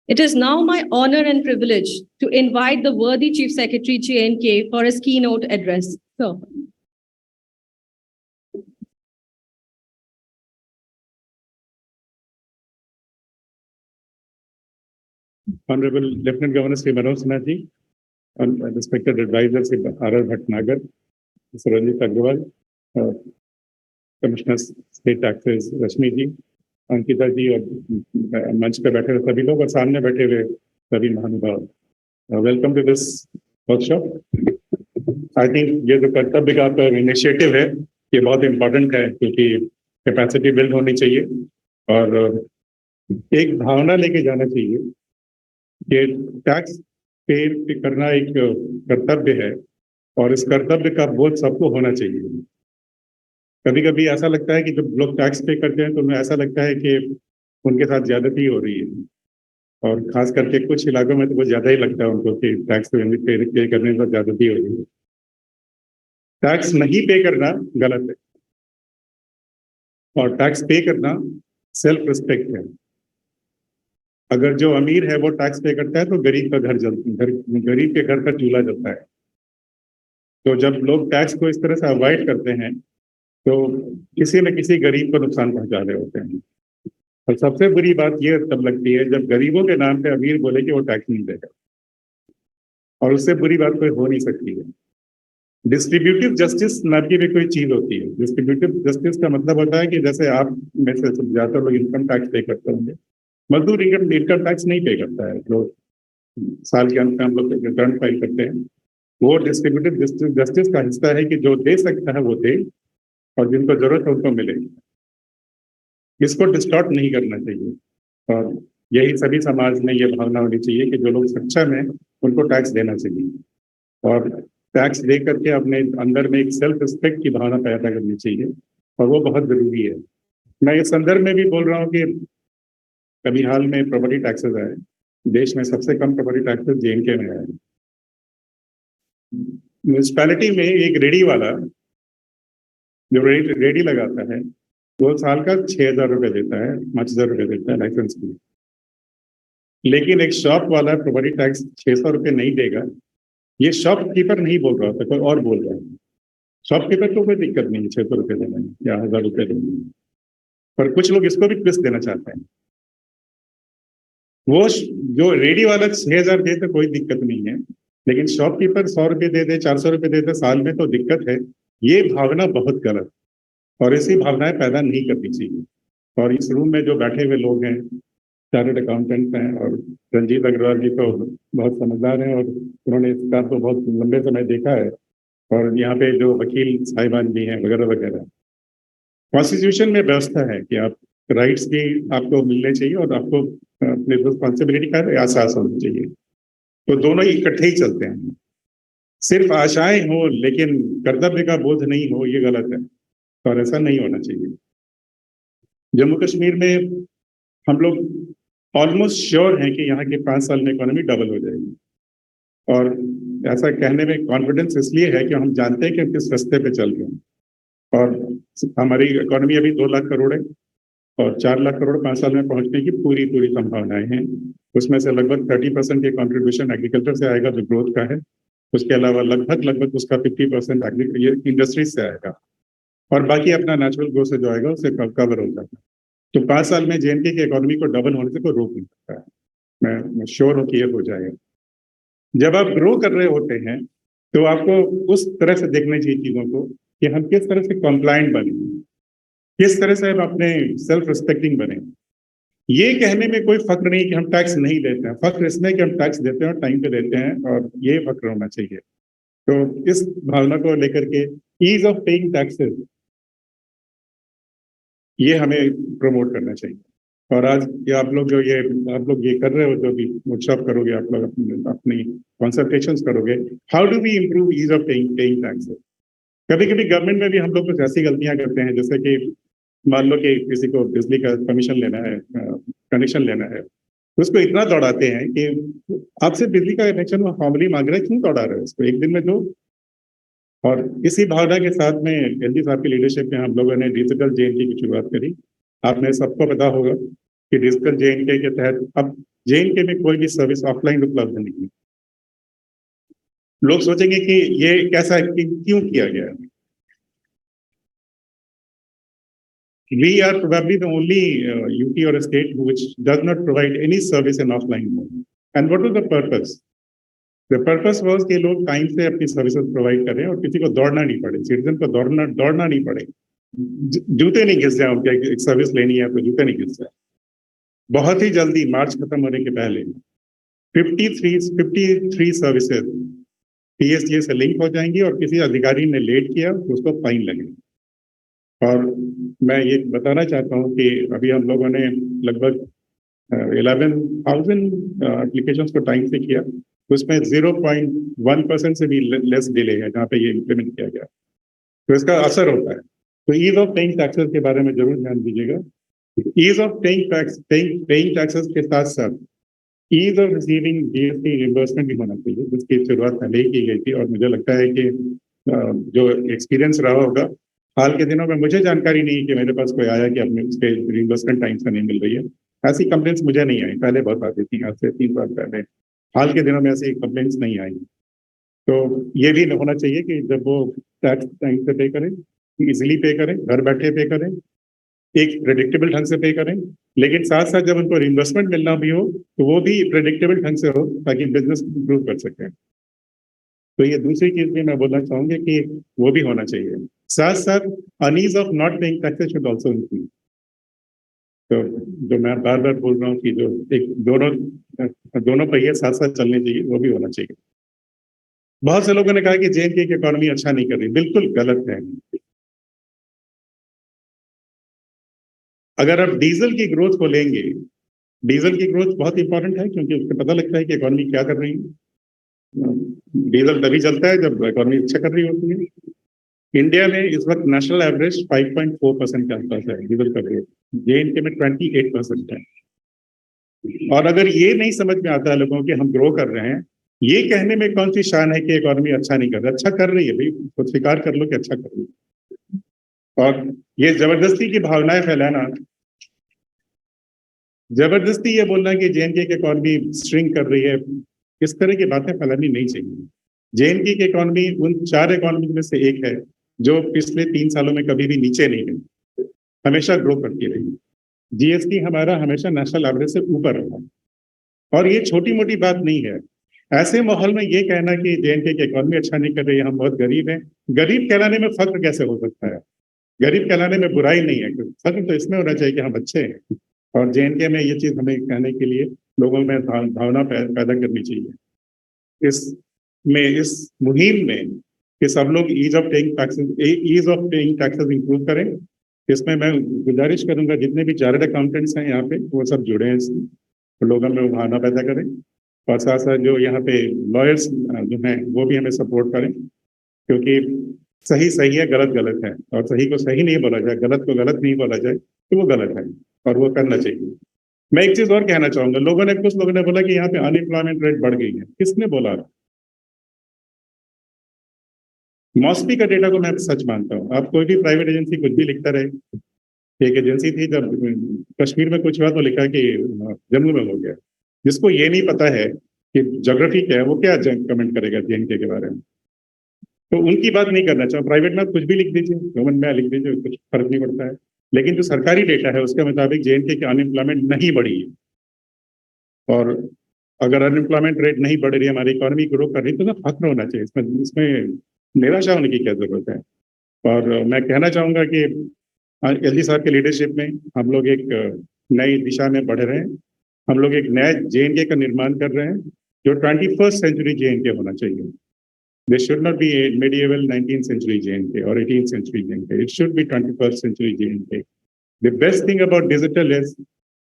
[SPEAKER 2] It is now my honor and privilege to invite the worthy Chief Secretary J&K for his keynote address. Sir.
[SPEAKER 5] Honorable Lieutenant Governor Sri Manoj Sinha ji, and respected advisors Sri R.R. Bhatnagar, Mr. Ranjit Agrawal, Commissioner State Taxes Rashmi ji, Ankita जी और मंच पे बैठे हुए सभी लोग और सामने बैठे हुए सभी महानुभाव, welcome to this workshop. I think ये जो कर्तव्य का आपका इनिशिएटिव है ये बहुत इम्पोर्टेंट है क्योंकि कैपेसिटी बिल्ड होनी चाहिए और एक भावना लेके जाना चाहिए कि टैक्स पे करना एक कर्तव्य है और इस कर्तव्य का बोध सबको होना चाहिए। कभी कभी ऐसा लगता है कि जब लोग टैक्स पे करते हैं तो उन्हें ऐसा लगता है कि उनके साथ ज्यादती हो रही है और खास करके कुछ इलाकों में तो कुछ ज्यादा ही लगता है उनको कि टैक्स पे करने से ज्यादती हो रही है। टैक्स नहीं पे करना गलत है और टैक्स पे करना सेल्फ रिस्पेक्ट है। अगर जो अमीर है वो टैक्स पे करता है तो गरीब का गरीब के घर का चूल्हा जलता है। तो जब लोग टैक्स को इस तरह से अवॉइड करते हैं तो किसी न किसी गरीब को नुकसान पहुंचा रहे होते हैं। और सबसे बुरी बात यह तब लगती है जब गरीबों के नाम पे अमीर बोले कि वो टैक्स नहीं देगा, और उससे बुरी बात कोई हो नहीं सकती है। डिस्ट्रीब्यूटिव जस्टिस नाम की भी कोई चीज होती है। डिस्ट्रीब्यूटिव जस्टिस का मतलब होता है कि जैसे आप में से ज्यादातर लोग इनकम टैक्स पे करते होंगे, मजदूर इनकम टैक्स नहीं पे करता है। लोग साल के अंत में हम लोग रिटर्न फाइल करते हैं। वो डिस्ट्रीब्यूटिव जस्टिस का हिस्सा है कि जो दे सकता है वो दे और जिनको जरूरत है उनको मिले। इसको डिस्टॉर्ट नहीं करना चाहिए और यही सभी समाज में ये भावना होनी चाहिए कि जो लोग सक्षम हैं उनको टैक्स देना चाहिए और टैक्स दे करके अपने अंदर में एक सेल्फ रिस्पेक्ट की भावना पैदा करनी चाहिए और वो बहुत जरूरी है। मैं इस संदर्भ में भी बोल रहा हूँ कि कभी हाल में प्रॉपर्टी टैक्सेस आए, देश में सबसे कम प्रॉपर्टी टैक्सेस J&K में आए। म्यूनिसिपैलिटी में एक रेडी वाला जो रेडी लगाता है वो साल का 6,000 रुपये देता है, 5,000 रुपये देता है लाइसेंस के लिए। लेकिन एक शॉप वाला प्रॉपर्टी टैक्स 600 रुपये नहीं देगा। ये शॉपकीपर नहीं बोल रहा था, कोई और बोल रहा है। शॉपकीपर को कोई दिक्कत नहीं है 600 रुपये देने में या 1,000 रुपये देने में, पर कुछ लोग इसको भी ट्विस्ट देना चाहते हैं। वो जो रेडी वाला 6,000 दे तो कोई दिक्कत नहीं है, लेकिन शॉपकीपर 100 रुपये दे दे, 400 रुपये दे दे साल में तो दिक्कत है। ये भावना बहुत गलत और ऐसी भावनाएं पैदा नहीं करनी चाहिए। और इस रूम में जो बैठे हुए लोग हैं, चार्टर्ड अकाउंटेंट हैं और रंजीत अग्रवाल जी तो बहुत समझदार हैं और उन्होंने इस काम को बहुत लंबे समय देखा है। और यहाँ पे जो वकील साहिबान भी हैं वगैरह वगैरह, कॉन्स्टिट्यूशन में व्यवस्था है कि आप राइट्स भी आपको मिलने चाहिए और आपको अपनी रिस्पॉन्सिबिलिटी का एहसास होना चाहिए। तो दोनों ही इकट्ठे ही चलते हैं। सिर्फ आशाएं हो लेकिन कर्तव्य का बोध नहीं हो, ये गलत है और ऐसा नहीं होना चाहिए। जम्मू कश्मीर में हम लोग ऑलमोस्ट श्योर हैं कि यहाँ के 5 साल में इकोनॉमी डबल हो जाएगी और ऐसा कहने में कॉन्फिडेंस इसलिए है कि हम जानते हैं कि हम किस रास्ते पे चल रहे हैं और हमारी इकोनॉमी अभी 2 लाख करोड़ है और 4 लाख करोड़ 5 साल में पहुंचने की पूरी संभावनाएं हैं। उसमें से लगभग 30% के कॉन्ट्रीब्यूशन एग्रीकल्चर से आएगा जो ग्रोथ का है। उसके अलावा लगभग उसका 50% इंडस्ट्रीज से आएगा और बाकी अपना नेचुरल ग्रोथ से जो आएगा उससे कवर हो जाएगा। तो 5 साल में J&K की इकोनॉमी को डबल होने से कोई रोक नहीं सकता है। मैं श्योर हूँ कि ये हो जाएगा। जब आप ग्रो कर रहे होते हैं तो आपको उस तरह से देखना चाहिए चीजों को कि हम किस तरह से कंप्लायंट बने, किस तरह से हम अपने सेल्फ रिस्पेक्टिंग बने। ये कहने में कोई फक्र नहीं कि हम टैक्स नहीं देते हैं, फक्र इसमें कि हम टैक्स देते हैं और टाइम पे देते हैं और ये फक्र होना चाहिए। तो इस भावना को लेकर के ईज ऑफ पेइंग टैक्सेस ये हमें प्रमोट करना चाहिए और आज ये आप लोग ये कर रहे हो, जो भी वर्कशॉप करोगे आप लोग, अपनी कंसल्टेशंस करोगे, how do we improve ease of paying taxes. कभी कभी गवर्नमेंट में भी हम लोग कुछ ऐसी गलतियां करते हैं, जैसे कि मान लो कि किसी को बिजली का कमीशन लेना है, कनेक्शन लेना है, तो उसको इतना दौड़ाते हैं कि आपसे बिजली का कनेक्शन वो फॉर्मली मांग रहे हैं, क्यों दौड़ा रहे हैं उसको, एक दिन में दो। और इसी भावना के साथ में एलजी साहब की लीडरशिप में हम लोगों ने डिजिटल जेएनके की शुरुआत करी। आपने सबको पता होगा कि डिजिटल जेएनके के तहत अब जेएनके में कोई भी सर्विस ऑफलाइन उपलब्ध नहीं है। लोग सोचेंगे कि ये कैसा है, क्यों किया गया है। We are probably the only UT or a state which does not provide any service in offline mode. And what was the purpose? The purpose was कि लोग टाइम से अपनी सर्विसेज प्रोवाइड करें और किसी को दौड़ना नहीं पड़े, सिटीजन को दौड़ना नहीं पड़े, जूते नहीं घिस जाए, उनके एक सर्विस लेनी है तो जूते नहीं घिस जाए। बहुत ही जल्दी मार्च खत्म होने के पहले 53 सर्विसेज पीएसजे से लिंक हो जाएंगी और किसी अधिकारी ने लेट किया तो उसको फाइन लगेगा। और मैं ये बताना चाहता हूँ कि अभी हम लोगों ने लगभग 11,000 एप्लीकेशंस को टाइम से किया, उसमें 0.1% से भी लेस डिले है जहाँ पे ये इम्प्लीमेंट किया गया, तो इसका असर होता है। तो ईज ऑफ पेइंग टैक्सेस के बारे में जरूर ध्यान दीजिएगा। ईज ऑफ पेइंग टैक्सेस के साथ साथ ease of receiving GST reimbursement भी होना चाहिए, जिसकी शुरुआत पहले ही की गई थी। और मुझे लगता है कि जो एक्सपीरियंस रहा होगा हाल के दिनों में, मुझे जानकारी नहीं कि मेरे पास कोई आया कि अपने उसके रिम्बर्समेंट टाइम से नहीं मिल रही है, ऐसी कंप्लेंट्स मुझे नहीं आई। पहले बहुत आती थी, आज से 3 साल पहले। हाल के दिनों में ऐसी कंप्लेंट्स नहीं आई। तो ये भी होना चाहिए कि जब वो टैक्स टाइम से पे करें, इजीली पे करें, घर बैठे पे करें, एक प्रेडिक्टेबल ढंग से पे करें, लेकिन साथ साथ जब उनको रिम्बर्समेंट मिलना भी हो तो वो भी प्रेडिक्टेबल ढंग से हो, ताकि बिजनेस इंप्रूव कर सकें। तो ये दूसरी चीज भी मैं बोलना चाहूंगी कि वो भी होना चाहिए। साथ साथ unease of not paying taxes should also increase. तो जो मैं बार बार बोल रहा हूँ कि जो एक दोनों पहिए साथ साथ चलने चाहिए, वो भी होना चाहिए। बहुत से लोगों ने कहा कि जेएनके की इकोनॉमी अच्छा नहीं कर रही, बिल्कुल गलत है। अगर आप डीजल की ग्रोथ को लेंगे, डीजल की ग्रोथ बहुत इंपॉर्टेंट है, क्योंकि उससे पता लगता है कि इकोनॉमी क्या कर रही है। डीजल तभी चलता है जब इकोनॉमी अच्छा कर रही होती है। इंडिया में इस वक्त नेशनल एवरेज 5.4% के आसपास है डीजल का ग्रोथ, जेएनके में 28% है। और अगर ये नहीं समझ में आता है लोगों के हम ग्रो कर रहे हैं, ये कहने में कौन सी शान है कि इकोनॉमी अच्छा नहीं कर रहा। अच्छा कर रही है भाई, तो स्वीकार कर लो कि अच्छा कर रही है। और ये जबरदस्ती की भावनाएं फैलाना, जबरदस्ती ये बोलना कि जेएनके की इकोनॉमी श्रिंक कर रही है, इस तरह की बातें फैलानी नहीं चाहिए। जेएनके की इकोनॉमी उन 4 इकोनॉमी में से एक है जो पिछले 3 सालों में कभी भी नीचे नहीं गई, हमेशा ग्रो करती रही। जीएसटी हमारा हमेशा नेशनल एवरेज से ऊपर रहा, और ये छोटी मोटी बात नहीं है। ऐसे माहौल में ये कहना कि जेएनके की इकोनॉमी अच्छा नहीं कर रही है, हम बहुत गरीब हैं, गरीब कहलाने में फख्र कैसे हो सकता है? गरीब कहलाने में बुराई नहीं है, फख्र तो इसमें होना चाहिए कि हम अच्छे हैं। और जेएनके में ये चीज हमें कहने के लिए लोगों में भावना पैदा करनी चाहिए। इस मुहिम में कि सब लोग ease of paying taxes improve करें। इसमें मैं गुजारिश करूंगा जितने भी चार्टर्ड अकाउंटेंट्स हैं यहाँ पे, वो सब जुड़े हैं इसमें, तो लोगों में भावना पैदा करें। और साथ साथ जो यहाँ पे लॉयर्स जो हैं वो भी हमें सपोर्ट करें, क्योंकि सही सही है, गलत गलत है, और सही को सही नहीं बोला जाए, गलत को गलत नहीं बोला जाए, तो वो गलत है और वो करना चाहिए। मैं एक चीज और कहना चाहूंगा, कुछ लोगों ने बोला कि यहाँ पे अनएम्प्लॉयमेंट रेट बढ़ गई है। किसने बोला? मॉस्पी का डेटा को मैं सच मानता हूँ। आप कोई भी प्राइवेट एजेंसी कुछ भी लिखता रहे, एक एजेंसी थी जब कश्मीर में कुछ हुआ तो लिखा कि जम्मू में हो गया। जिसको ये नहीं पता है कि ज्योग्राफी क्या है, वो क्या कमेंट करेगा जेएनके के बारे में? तो उनकी बात नहीं करना चाहूँ। प्राइवेट में कुछ भी लिख दीजिए, गवर्नमेंट में लिख दीजिए, कुछ फर्क नहीं पड़ता है। लेकिन जो सरकारी डेटा है उसके मुताबिक जेएनके की अनएम्प्लॉयमेंट नहीं बढ़ी है। और अगर अनएम्प्लॉयमेंट रेट नहीं बढ़ रही है, हमारी इकोनॉमी ग्रो कर रही है, तो ना फख्र होना चाहिए। इसमें निराशा होने की क्या जरूरत है? और मैं कहना चाहूंगा कि एलजी साहब के लीडरशिप में हम लोग एक नई दिशा में बढ़ रहे हैं। हम लोग एक नया जेएनके का निर्माण कर रहे हैं जो 21st सेंचुरी जेएनके होना चाहिए। This should not be a medieval 19th century JNK or 18th century JNK. It should be 21st century JNK. The best thing about digital is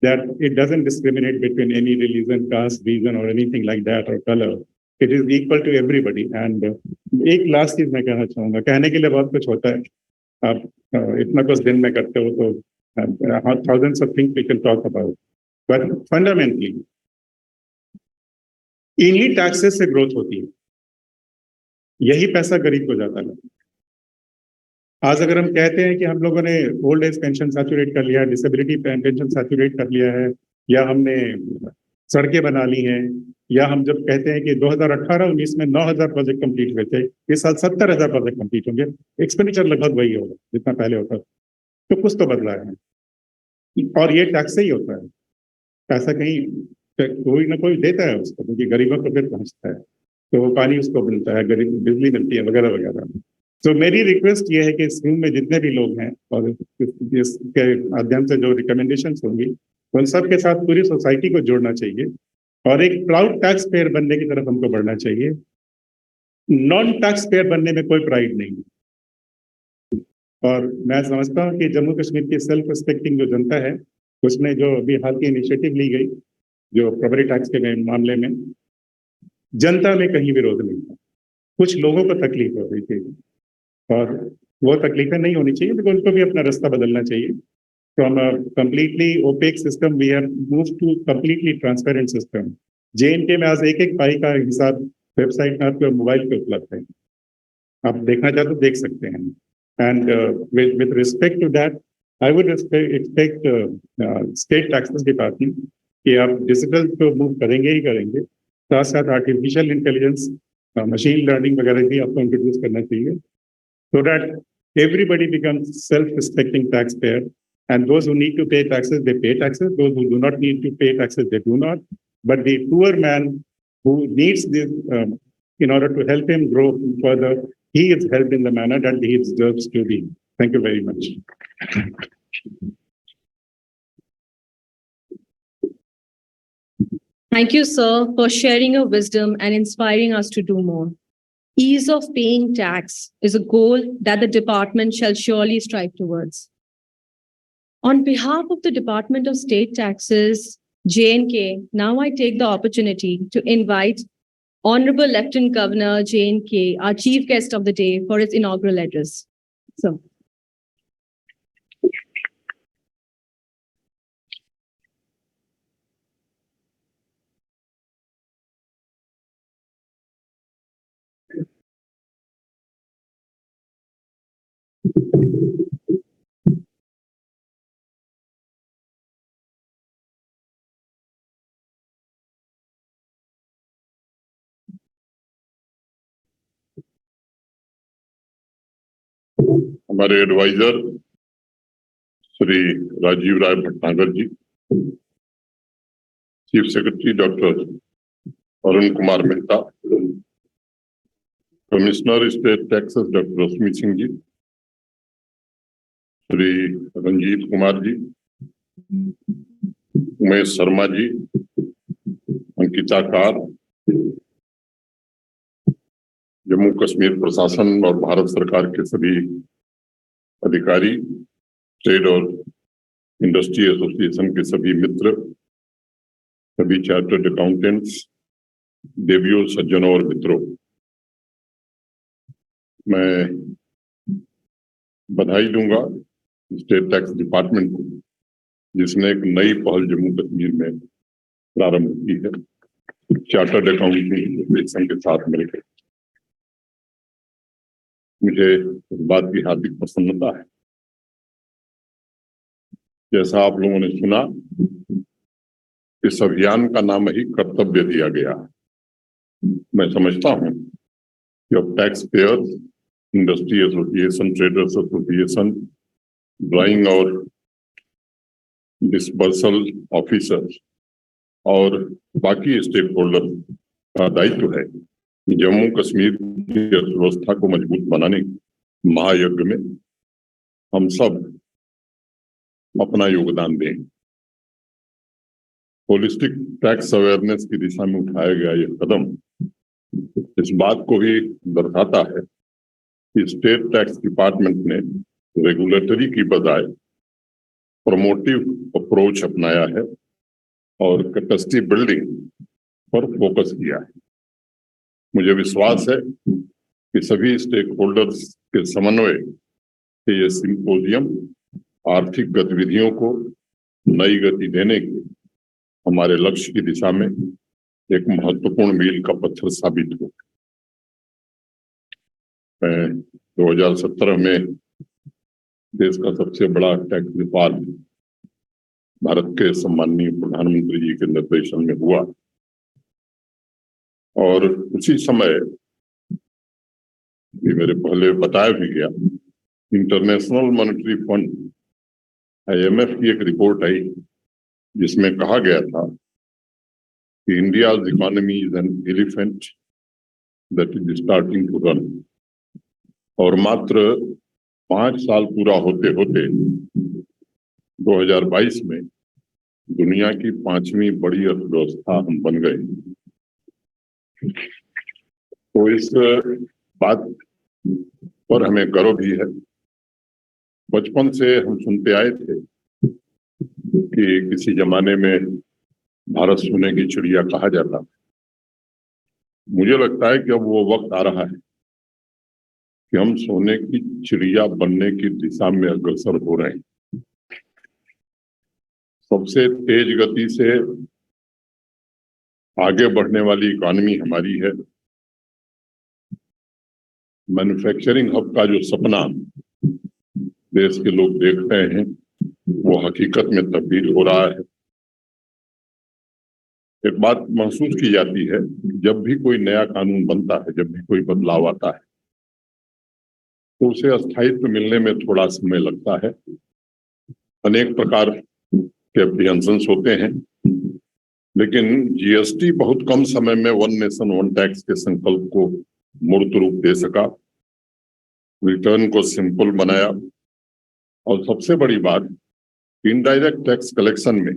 [SPEAKER 5] that it doesn't discriminate between any religion, caste, region, or anything like that, or color. It is equal to everybody. And एक last चीज मैं कहना चाहूंगा, कहने के लिए बहुत कुछ होता है, आप इतना कुछ दिन में करते हो तो thousands of things we can talk about, but fundamentally इन्हीं टैक्सेस से ग्रोथ होती है, यही पैसा गरीब को जाता है। आज अगर हम कहते हैं कि हम लोगों ने ओल्ड एज पेंशन सैचुरेट कर लिया, डिसेबिलिटी पेंशन सैचुरेट कर लिया है, या हमने सड़कें बना ली हैं, या हम जब कहते हैं कि 2018-19 में 9,000 प्रोजेक्ट कंप्लीट हुए थे, इस साल 70,000 प्रोजेक्ट कंप्लीट होंगे, एक्सपेंडिचर लगभग वही होगा जितना पहले होता, तो कुछ तो बदला है। और ये टैक्स से ही होता है, पैसा कहीं कोई ना कोई देता है उसको, क्योंकि गरीबों को फिर पहुंचता है, तो वो पानी उसको मिलता है, गरीब बिजली मिलती है, वगैरह वगैरह। तो मेरी रिक्वेस्ट ये है कि इस रूम में जितने भी लोग हैं और इसके माध्यम से जो रिकमेंडेशंस होंगी, उन सब के साथ पूरी सोसाइटी को जोड़ना चाहिए और एक प्राउड टैक्स पेयर बनने की तरफ हमको बढ़ना चाहिए। नॉन टैक्स पेयर बनने में कोई प्राइड नहीं है। और मैं समझता हूँ कि जम्मू कश्मीर की सेल्फ रिस्पेक्टिंग जो जनता है, उसमें जो अभी हाल की इनिशिएटिव ली गई जो प्रॉपर्टी टैक्स के मामले में, जनता में कहीं विरोध नहीं था, कुछ लोगों को तकलीफ हो रही थी और वो तकलीफें नहीं होनी चाहिए, लेकिन उनको भी अपना रास्ता बदलना चाहिए। From a completely opaque system we have moved to completely transparent system. JNK में आज एक एक पाई का हिसाब वेबसाइट में आपके मोबाइल पे उपलब्ध है, आप देखना चाहते तो देख सकते हैं। And with respect to that I would expect state taxes department कि आप डिजिटल तो मूव करेंगे ही करेंगे, साथ साथ आर्टिफिशियल इंटेलिजेंस, मशीन लर्निंग वगैरह भी आपको इंट्रोड्यूस करना चाहिए, so that everybody becomes self-respecting taxpayer, and those who need to pay taxes, they pay taxes. Those who do not need to pay taxes, they do not. But the poor man who needs this in order to help him grow further, he is helped in the manner that he deserves to be. Thank you very much.
[SPEAKER 2] Thank you, sir, for sharing your wisdom and inspiring us to do more. Ease of paying tax is a goal that the department shall surely strive towards. On behalf of the Department of State Taxes, JNK, now I take the opportunity to invite Honorable Lieutenant Governor JNK, our chief guest of the day, for his inaugural address. So.
[SPEAKER 6] हमारे adviser Shri Rajeev Rai Bhatnagar ji, chief secretary doctor Arun Kumar Mehta, commissioner state taxes doctor Rashmi Singh ji, Shri Ranjit Kumar ji, Umesh Sharma ji, Ankita Kar, Jammu Kashmir प्रशासन और भारत सरकार के सभी अधिकारी, trade और industry association के सभी मित्र, सभी चार्टर्ड अकाउंटेंट्स, देवियों, सज्जनों और मित्रों, मैं बधाई दूंगा स्टेट टैक्स डिपार्टमेंट को, जिसने एक नई पहल जम्मू कश्मीर में प्रारंभ की है चार्टर्ड अकाउंटिंग एसोसिएशन के साथ मिलकर। मुझे इस बात की हार्दिक प्रसन्नता है, जैसा आप लोगों ने सुना, इस अभियान का नाम ही कर्तव्य दिया गया है। मैं समझता हूं कि अब tax payers, industry association, traders association, drawing और डिस्बर्सल ऑफिसर्स और बाकी स्टेक होल्डर का दायित्व है जम्मू कश्मीर की अर्थव्यवस्था को मजबूत बनाने के महायज्ञ में हम सब अपना योगदान दें। होलिस्टिक टैक्स अवेयरनेस की दिशा में उठाया गया यह कदम इस बात को भी दर्शाता है कि स्टेट टैक्स डिपार्टमेंट ने रेगुलेटरी की बजाय प्रमोटिव अप्रोच अपनाया है और कैपेसिटी बिल्डिंग पर फोकस किया है। मुझे विश्वास है कि सभी स्टेक होल्डर्स के समन्वय से ये सिंपोजियम आर्थिक गतिविधियों को नई गति देने के हमारे लक्ष्य की दिशा में एक महत्वपूर्ण मील का पत्थर साबित हो। 2017 में देश का सबसे बड़ा टैक्स रिफॉर्म भारत के सम्माननीय प्रधानमंत्री जी के निर्देशन में हुआ और उसी समय ये मेरे पहले बताया भी गया, इंटरनेशनल मॉनेटरी फंड IMF की एक रिपोर्ट आई जिसमें कहा गया था कि India's economy is an elephant that is starting to run, और मात्र 5 साल पूरा होते होते 2022 में दुनिया की 5वीं बड़ी अर्थव्यवस्था हम बन गए। तो इस बात पर हमें गर्व भी है। बचपन से हम सुनते आए थे कि किसी जमाने में भारत सोने की चिड़िया कहा जाता। मुझे लगता है कि अब वो वक्त आ रहा है कि हम सोने की चिड़िया बनने की दिशा में अग्रसर हो रहे हैं। सबसे तेज गति से आगे बढ़ने वाली इकॉनमी हमारी है। मैन्युफैक्चरिंग हब का जो सपना देश के लोग देख रहे हैं वो हकीकत में तब्दील हो रहा है। एक बात महसूस की जाती है, जब भी कोई नया कानून बनता है, जब भी कोई बदलाव आता है तो उसे स्थायित्व मिलने में थोड़ा समय लगता है। अनेक प्रकार के एप्रीहेंशंस होते हैं, लेकिन जीएसटी बहुत कम समय में वन नेशन वन टैक्स के संकल्प को मूर्त रूप दे सका, रिटर्न को सिंपल बनाया और सबसे बड़ी बात, इनडायरेक्ट टैक्स कलेक्शन में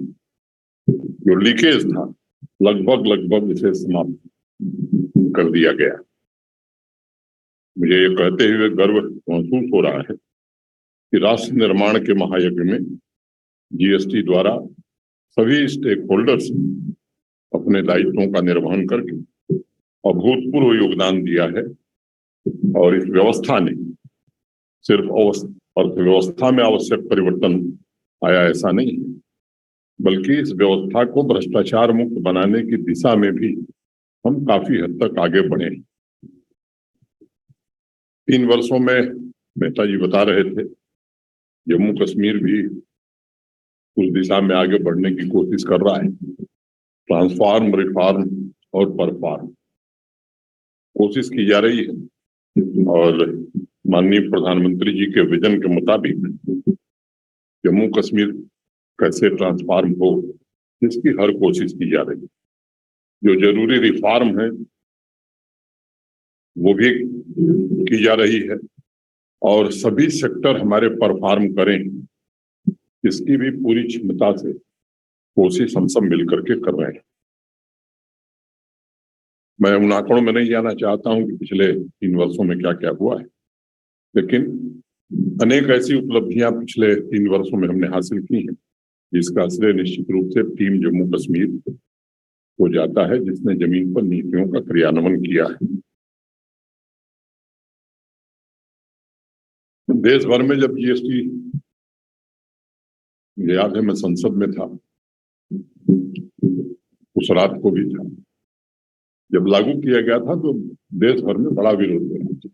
[SPEAKER 6] जो लीकेज था लगभग उसे समाप्त कर दिया गया। मुझे ये कहते हुए गर्व महसूस हो रहा है कि राष्ट्र निर्माण के महायज्ञ में जीएसटी द्वारा सभी स्टेक होल्डर्स अपने दायित्वों का निर्वहन करके अभूतपूर्व योगदान दिया है और इस व्यवस्था ने सिर्फ अर्थव्यवस्था में आवश्यक परिवर्तन आया ऐसा नहीं है, बल्कि इस व्यवस्था को भ्रष्टाचार मुक्त बनाने की दिशा में भी हम काफी हद तक आगे बढ़े। 3 वर्षों में मेहता जी बता रहे थे, जम्मू कश्मीर भी उस दिशा में आगे बढ़ने की कोशिश कर रहा है। ट्रांसफॉर्म, रिफॉर्म और परफॉर्म कोशिश की जा रही है और माननीय प्रधानमंत्री जी के विजन के मुताबिक जम्मू कश्मीर कैसे ट्रांसफॉर्म हो, इसकी हर कोशिश की जा रही है। जो जरूरी रिफॉर्म है वो भी की जा रही है और सभी सेक्टर हमारे परफॉर्म करें, इसकी भी पूरी क्षमता से कोशिश हम सब मिलकर के कर रहे हैं। मैं उन आंकड़ों में नहीं जाना चाहता हूं कि पिछले 3 वर्षों में क्या क्या हुआ है, लेकिन अनेक ऐसी उपलब्धियां पिछले 3 वर्षों में हमने हासिल की हैं, जिसका श्रेय निश्चित रूप से टीम जम्मू कश्मीर को जाता है, जिसने जमीन पर नीतियों का क्रियान्वयन किया है। देश भर में जब जीएसटी, याद है मैं संसद में था, उस रात को भी था, जब लागू किया गया था तो देश भर में बड़ा विरोध हो रहा था।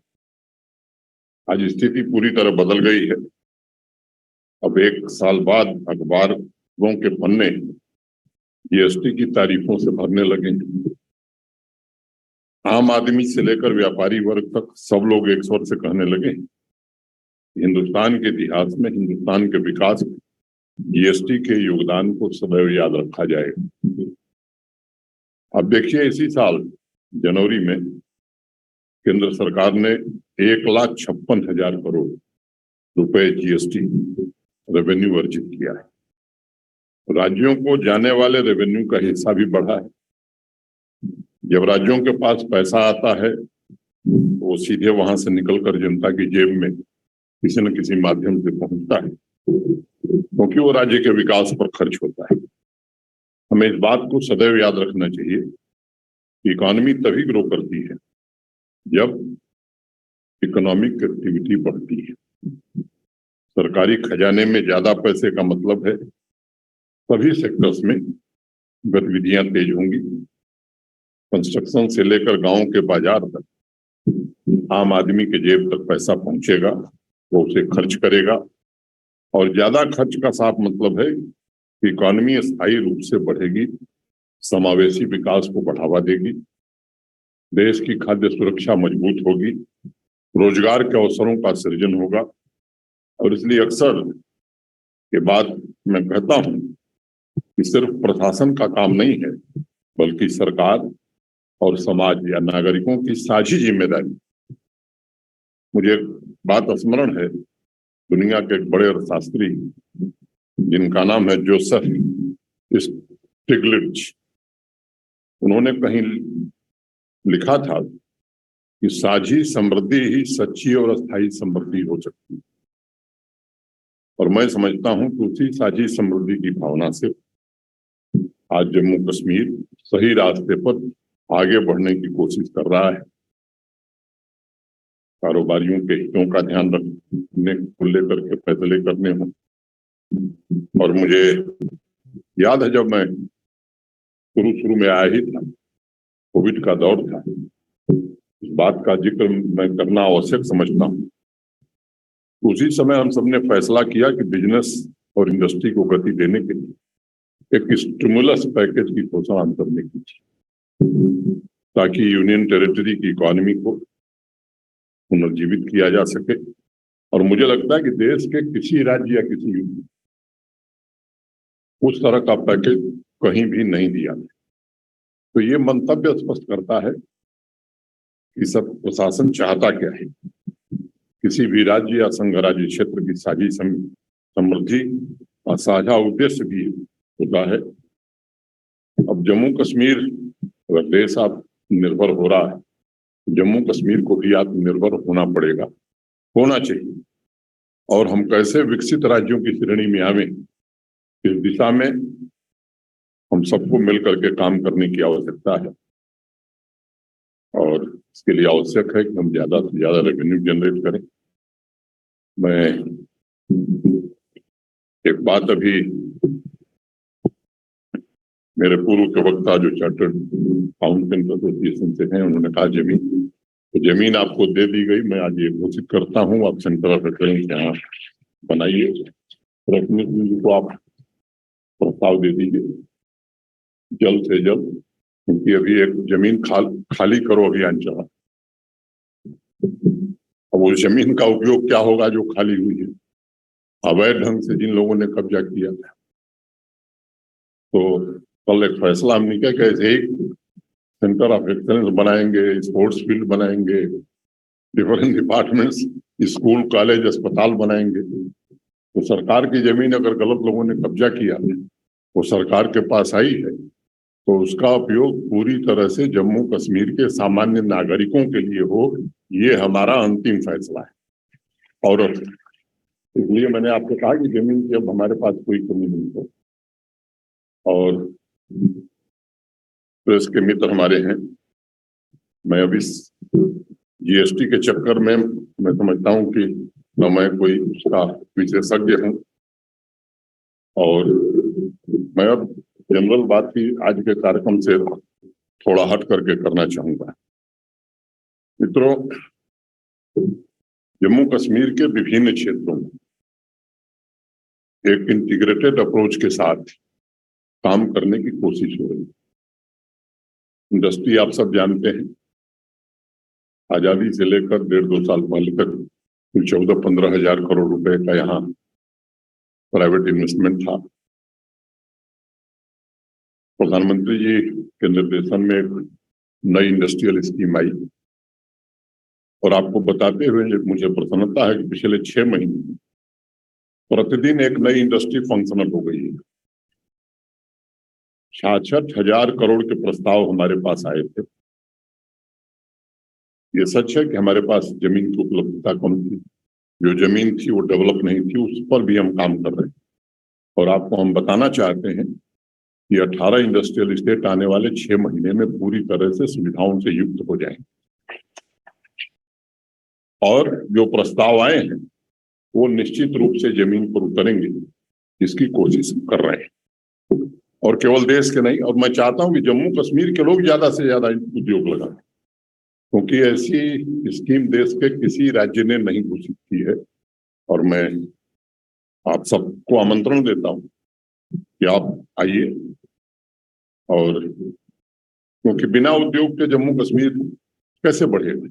[SPEAKER 6] आज स्थिति पूरी तरह बदल गई है। अब 1 साल बाद अखबारों के पन्ने जीएसटी की तारीफों से भरने लगे। आम आदमी से लेकर व्यापारी वर्ग तक सब लोग एक स्वर से कहने लगे, हिंदुस्तान के इतिहास में, हिंदुस्तान के विकास में जीएसटी के योगदान को सदैव याद रखा जाएगा। अब देखिए, इसी साल जनवरी में केंद्र सरकार ने 1,56,000 करोड़ रुपए जीएसटी रेवेन्यू अर्जित किया है। राज्यों को जाने वाले रेवेन्यू का हिस्सा भी बढ़ा है। जब राज्यों के पास पैसा आता है वो सीधे वहां से निकलकर जनता की जेब में किसी न किसी माध्यम से पहुंचता है। क्योंकि वो राज्य के विकास पर खर्च होता है। हमें इस बात को सदैव याद रखना चाहिए कि इकोनॉमी तभी ग्रो करती है जब इकोनॉमिक एक्टिविटी बढ़ती है। सरकारी खजाने में ज्यादा पैसे का मतलब है सभी सेक्टर्स में गतिविधियां तेज होंगी। कंस्ट्रक्शन से लेकर गांव के बाजार तक आम आदमी के जेब तक पैसा पहुंचेगा, वो उसे खर्च करेगा। और ज्यादा खर्च का साफ मतलब है कि इकोनॉमी स्थायी रूप से बढ़ेगी, समावेशी विकास को बढ़ावा देगी, देश की खाद्य सुरक्षा मजबूत होगी, रोजगार के अवसरों का सृजन होगा। और इसलिए अक्सर के बाद मैं कहता हूं कि सिर्फ प्रशासन का काम नहीं है, बल्कि सरकार और समाज या नागरिकों की साझी जिम्मेदारी। मुझे एक बात स्मरण है, दुनिया के एक बड़े अर्थशास्त्री जिनका नाम है जोसेफ स्टिग्लिट्ज, उन्होंने कहीं लिखा था कि साझी समृद्धि ही सच्ची और अस्थायी समृद्धि हो सकती है। और मैं समझता हूं कि उसी साझी समृद्धि की भावना से आज जम्मू कश्मीर सही रास्ते पर आगे बढ़ने की कोशिश कर रहा है। कारोबारियों के हितों का ध्यान रखने को लेकर के फैसले करने हों। और मुझे याद है जब मैं शुरू में आया ही था, कोविड का दौर था, इस बात का जिक्र मैं करना आवश्यक समझता हूँ। उसी समय हम सबने फैसला किया कि बिजनेस और इंडस्ट्री को गति देने के लिए एक स्टिमुलस पैकेज की घोषणा हम करने की, ताकि यूनियन टेरिटरी की इकोनॉमी को पुनर्जीवित किया जा सके। और मुझे लगता है कि देश के किसी राज्य या किसी यूनियन उस तरह का पैकेज कहीं भी नहीं दिया। तो ये मंतव्य स्पष्ट करता है कि सब प्रशासन चाहता क्या है। किसी भी राज्य या संघ राज्य क्षेत्र की साझी समृद्धि और साझा उद्देश्य भी होता है। अब जम्मू कश्मीर अगर देश आत्मनिर्भर हो रहा है, जम्मू कश्मीर को भी आत्मनिर्भर होना पड़ेगा, होना चाहिए। और हम कैसे विकसित राज्यों की श्रेणी में आवें, इस दिशा में हम सबको मिलकर के काम करने की आवश्यकता है। और इसके लिए आवश्यक है कि हम ज्यादा से ज्यादा रेवेन्यू जनरेट करें। मैं एक बात अभी मेरे पूर्व के वक्ता जो चार्टर्ड अकाउंटेंट एसोसिएशन से हैं, उन्होंने कहा जमीन आपको दे दी गई। मैं आज ये घोषित करता हूँ, आप सेंटर ऑफ एक्सलेंस यहाँ बनाइए, को आप प्रस्ताव दे दीजिए जल्द से जल्द, क्योंकि अभी एक जमीन खाली करो अभियान चला। अब उस जमीन का उपयोग क्या होगा जो खाली हुई है, अवैध ढंग से जिन लोगों ने कब्जा किया। तो कल एक फैसला हमने किया कि ऐसे ही सेंटर ऑफ एक्सलेंस बनाएंगे, स्पोर्ट्स फील्ड बनाएंगे, डिफरेंट डिपार्टमेंट्स, स्कूल कॉलेज अस्पताल बनाएंगे। तो सरकार की जमीन अगर गलत लोगों ने कब्जा किया, वो सरकार के पास आई है, तो उसका उपयोग पूरी तरह से जम्मू कश्मीर के सामान्य नागरिकों के लिए हो, ये हमारा अंतिम फैसला है। और इसलिए मैंने आपको कहा कि जमीन की अब हमारे पास कोई कमी नहीं हो। और प्रेस के मित्र हमारे हैं, मैं अभी जीएसटी के चक्कर में मैं समझता हूं कि न मैं कोई उसका विशेषज्ञ हूं, और मैं अब जनरल बात की आज के कार्यक्रम से थोड़ा हट करके करना चाहूंगा। मित्रों, जम्मू कश्मीर के विभिन्न क्षेत्रों में एक इंटीग्रेटेड अप्रोच के साथ काम करने की कोशिश हो रही है। इंडस्ट्री आप सब जानते हैं, आजादी से लेकर 1.5-2 साल पहले तक 14-15 हजार करोड़ रुपए का यहाँ प्राइवेट इन्वेस्टमेंट था। प्रधानमंत्री जी के निर्देशन में एक नई इंडस्ट्रियल स्कीम आई, और आपको बताते हुए मुझे प्रसन्नता है कि पिछले 6 महीने प्रतिदिन एक नई इंडस्ट्री फंक्शनल हो गई है। 66 हजार करोड़ के प्रस्ताव हमारे पास आए थे। ये सच है कि हमारे पास जमीन की उपलब्धता कम थी, जो जमीन थी वो डेवलप नहीं थी, उस पर भी हम काम कर रहे हैं। और आपको हम बताना चाहते हैं कि 18 इंडस्ट्रियल स्टेट आने वाले 6 महीने में पूरी तरह से सुविधाओं से युक्त हो जाएंगे। और जो प्रस्ताव आए हैं वो निश्चित रूप से जमीन पर उतरेंगे, इसकी कोशिश कर रहे हैं। और केवल देश के नहीं, और मैं चाहता हूं कि जम्मू कश्मीर के लोग ज्यादा से ज्यादा उद्योग लगाएं, क्योंकि ऐसी स्कीम देश के किसी राज्य ने नहीं घोषित की है। और मैं आप सबको आमंत्रण देता हूं कि आप आइए, और क्योंकि बिना उद्योग के जम्मू कश्मीर कैसे बढ़ेगा।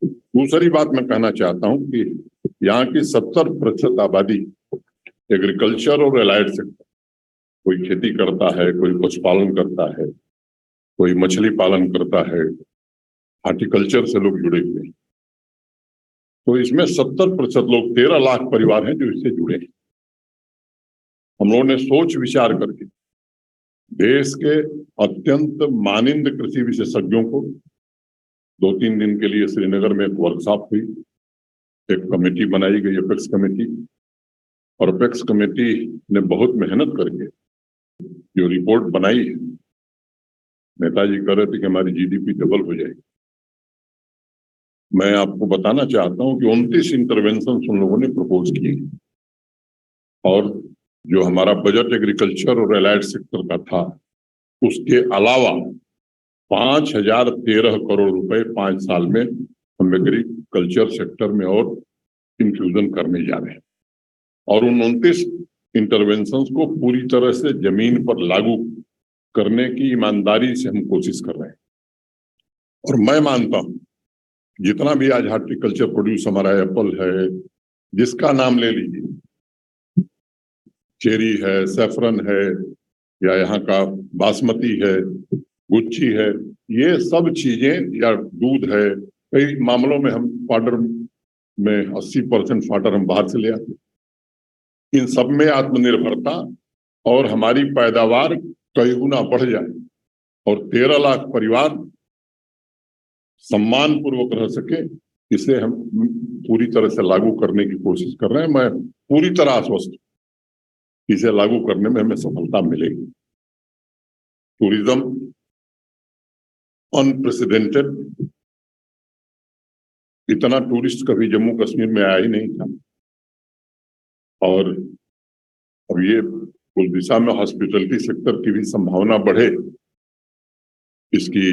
[SPEAKER 6] दूसरी बात मैं कहना चाहता हूं कि यहाँ की 70% आबादी एग्रीकल्चर और एलाइड सेक्टर, कोई खेती करता है, कोई पशुपालन करता है, कोई मछली पालन करता है, हॉर्टिकल्चर से लोग जुड़े हुए हैं। तो इसमें 70% लोग, 13 लाख परिवार हैं जो इससे जुड़े हैं। हम लोगों ने सोच विचार करके देश के अत्यंत मानिंद कृषि विशेषज्ञों को 2-3 दिन के लिए श्रीनगर में एक वर्कशॉप हुई, एक कमेटी बनाई गई, अपेक्स कमेटी। और अपेक्स कमेटी ने बहुत मेहनत करके जो रिपोर्ट बनाई है, नेताजी कह रहे थे कि हमारी जीडीपी डबल हो जाएगी। मैं आपको बताना चाहता हूं कि 29 इंटरवेंशन उन लोगों ने प्रपोज किए, और जो हमारा बजट एग्रीकल्चर और एलाइड सेक्टर का था, उसके अलावा 5013 करोड़ रुपए 5 साल में हम एग्रीकल्चर सेक्टर में और इंफ्यूजन करने जा रहे हैं। और उन 29 इंटरवेंशंस को पूरी तरह से जमीन पर लागू करने की ईमानदारी से हम कोशिश कर रहे हैं। और मैं मानता हूं जितना भी आज हॉर्टिकल्चर प्रोड्यूस हमारा एप्पल है, जिसका नाम ले लीजिए, चेरी है, सैफरन है, या यहाँ का बासमती है, गुच्ची है, ये सब चीजें, या दूध है, कई मामलों में हम फाडर में 80% फाडर हम बाहर से ले आते हैं। इन सब में आत्मनिर्भरता और हमारी पैदावार कई गुना बढ़ जाए और 13 लाख परिवार सम्मान पूर्वक रह सके, इसे हम पूरी तरह से लागू करने की कोशिश कर रहे हैं। मैं पूरी तरह आश्वस्त हूं इसे लागू करने में हमें सफलता मिलेगी। टूरिज्म अनप्रेसिडेंटेड, इतना टूरिस्ट कभी जम्मू कश्मीर में आया ही नहीं था। और अब ये उस दिशा में हॉस्पिटलिटी सेक्टर की भी संभावना बढ़े, इसकी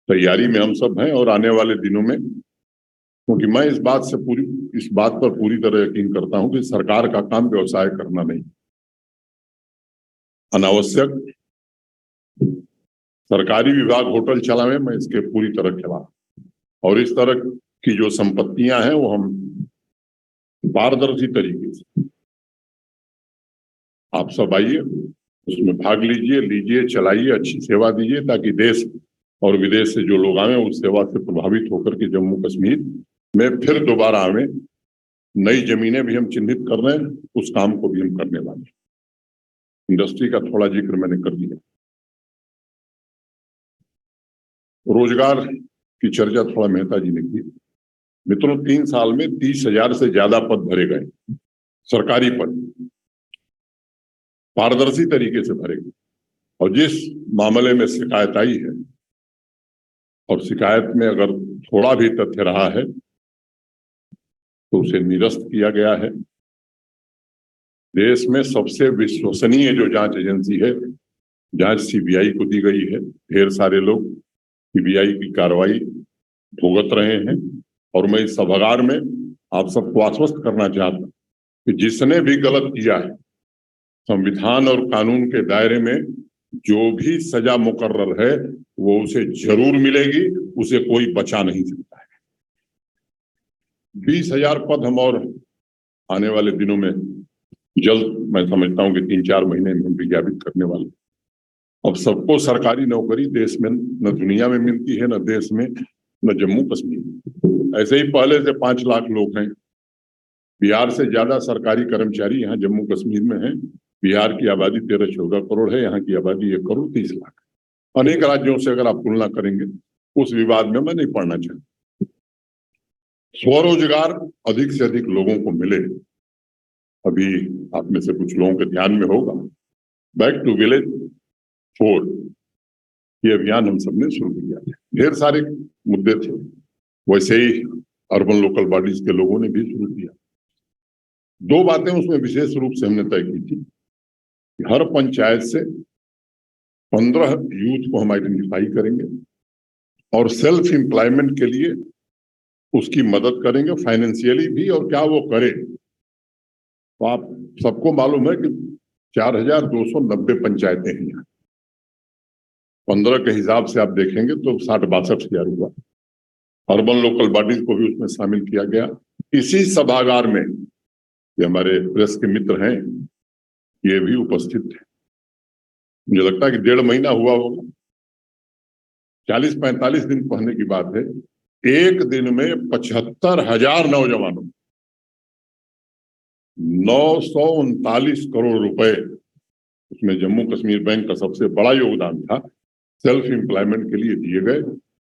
[SPEAKER 6] तैयारी में हम सब हैं। और आने वाले दिनों में, क्योंकि मैं इस बात पर पूरी तरह यकीन करता हूं कि सरकार का काम व्यवसाय करना नहीं, अनावश्यक सरकारी विभाग होटल चलावे, मैं इसके पूरी तरह खिलाफ। और इस तरह की जो संपत्तियां हैं वो हम पारदर्शी तरीके से, आप सब आइए, उसमें भाग लीजिए, चलाइए, अच्छी सेवा दीजिए, ताकि देश और विदेश से जो लोग आए उस सेवा से प्रभावित होकर के जम्मू कश्मीर में फिर दोबारा आवे। नई जमीनें भी हम चिन्हित कर रहे हैं, उस काम को भी हम करने वाले हैं। इंडस्ट्री का थोड़ा जिक्र मैंने कर दिया। रोजगार की चर्चा थोड़ा मेहता जी ने की। मित्रों, 3 साल में 30,000 से ज्यादा पद भरे गए, सरकारी पद, पारदर्शी तरीके से भरे गए। और जिस मामले में शिकायत आई है, और शिकायत में अगर थोड़ा भी तथ्य रहा है तो उसे निरस्त किया गया है। देश में सबसे विश्वसनीय जो जांच एजेंसी है, जांच सीबीआई को दी गई है। ढेर सारे लोग सीबीआई की कार्रवाई भुगत रहे हैं। और मैं इस सभागार में आप सबको आश्वस्त करना चाहता हूं कि जिसने भी गलत किया है, संविधान और कानून के दायरे में जो भी सजा मुकर्रर है वो उसे जरूर मिलेगी, उसे कोई बचा नहीं सकता है। 20,000 पद हम और आने वाले दिनों में जल्द, मैं समझता हूं कि 3-4 महीने में हम विज्ञापित करने वाले। अब सबको सरकारी नौकरी देश में न दुनिया में मिलती है, न देश में, न जम्मू कश्मीर। ऐसे ही पहले से 5 लाख लोग हैं। बिहार से ज्यादा सरकारी कर्मचारी यहाँ जम्मू कश्मीर में हैं। बिहार की आबादी 13-14 करोड़ है, यहाँ की आबादी 1 करोड़ 30 लाख। अनेक राज्यों से अगर आप तुलना करेंगे, उस विवाद में मैं नहीं पढ़ना चाहता। स्वरोजगार अधिक से अधिक लोगों को मिले। अभी आप में से कुछ लोगों के ध्यान में होगा, बैक टू विलेज 4 ये अभियान हम सबने शुरू किया। ढेर सारे मुद्दे थे, वैसे ही अर्बन लोकल बॉडीज के लोगों ने भी शुरू किया। 2 बातें उसमें विशेष रूप से हमने तय की थी कि हर पंचायत से 15 यूथ को हम आइडेंटिफाई करेंगे और सेल्फ एम्प्लॉयमेंट के लिए उसकी मदद करेंगे, फाइनेंशियली भी, और क्या वो करे। तो आप सबको मालूम है कि 4290 पंचायतें हैं यहाँ। 15 के हिसाब से आप देखेंगे तो 60-62 हजार हुआ। अर्बन लोकल बॉडीज को भी उसमें शामिल किया गया। इसी सभागार में ये हमारे प्रेस के मित्र हैं, ये भी उपस्थित थे। मुझे लगता है कि 1.5 महीना हुआ होगा, 40-45 दिन पहले की बात है। एक दिन में 75,000 नौजवानों 939 करोड़ रुपए, उसमें जम्मू कश्मीर बैंक का सबसे बड़ा योगदान था, सेल्फ एम्प्लॉयमेंट के लिए दिए गए।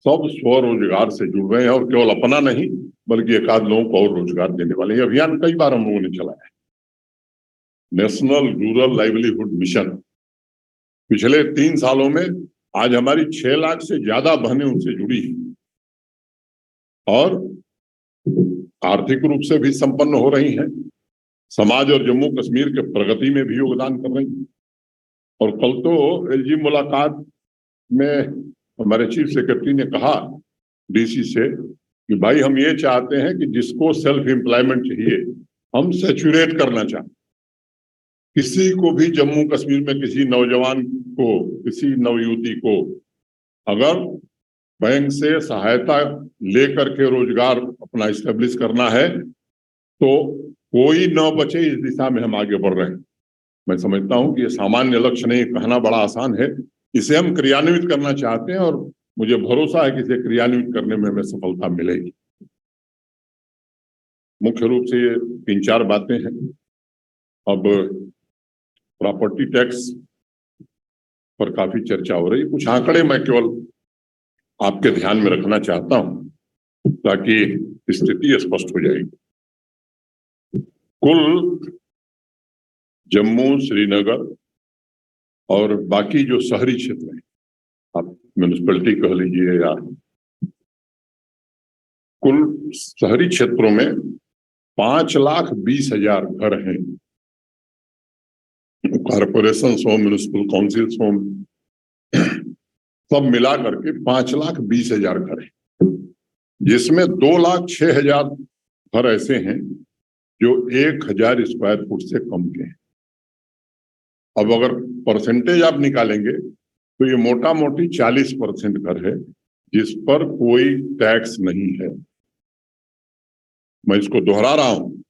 [SPEAKER 6] सब स्वरोजगार से जुड़ रहे हैं और केवल अपना नहीं बल्कि एक आध लोगों को और रोजगार देने वाले। ये अभियान कई बार हम लोगों ने चलाया है। नेशनल रूरल लाइवलीहुड मिशन पिछले 3 सालों में आज हमारी 6 लाख से ज्यादा बहनें उनसे जुड़ी हैं और आर्थिक रूप से भी संपन्न हो रही हैं, समाज और जम्मू कश्मीर के प्रगति में भी योगदान कर रही हैं। और कल तो एलजी मुलाकात में हमारे चीफ सेक्रेटरी ने कहा डीसी से कि भाई हम ये चाहते हैं कि जिसको सेल्फ एम्प्लॉयमेंट चाहिए हम सैचुरेट करना चाहते। किसी को भी जम्मू कश्मीर में किसी नौजवान को, किसी नवयुवती को अगर बैंक से सहायता लेकर के रोजगार अपना इस्टेब्लिश करना है तो कोई न बचे, इस दिशा में हम आगे बढ़ रहे हैं। मैं समझता हूं कि ये सामान्य लक्ष्य नहीं, कहना बड़ा आसान है, इसे हम क्रियान्वित करना चाहते हैं और मुझे भरोसा है कि इसे क्रियान्वित करने में हमें सफलता मिलेगी। मुख्य रूप से ये 3-4 बातें हैं। अब प्रॉपर्टी टैक्स पर काफी चर्चा हो रही है। कुछ आंकड़े मैं केवल आपके ध्यान में रखना चाहता हूं ताकि स्थिति स्पष्ट हो जाएगी। कुल जम्मू, श्रीनगर और बाकी जो शहरी क्षेत्र हैं, आप म्यूनिसिपैलिटी कह लीजिए, या कुल शहरी क्षेत्रों में 5,20,000 घर हैं। कॉरपोरेशन हो, म्यूनिसिपल काउंसिल्स हो, सब मिला करके 5,20,000 घर हैं, जिसमें 2,06,000 घर ऐसे हैं जो 1,000 स्क्वायर फुट से कम के हैं। अब अगर परसेंटेज आप निकालेंगे तो ये मोटा मोटी 40% घर है जिस पर कोई टैक्स नहीं है। मैं इसको दोहरा रहा हूं,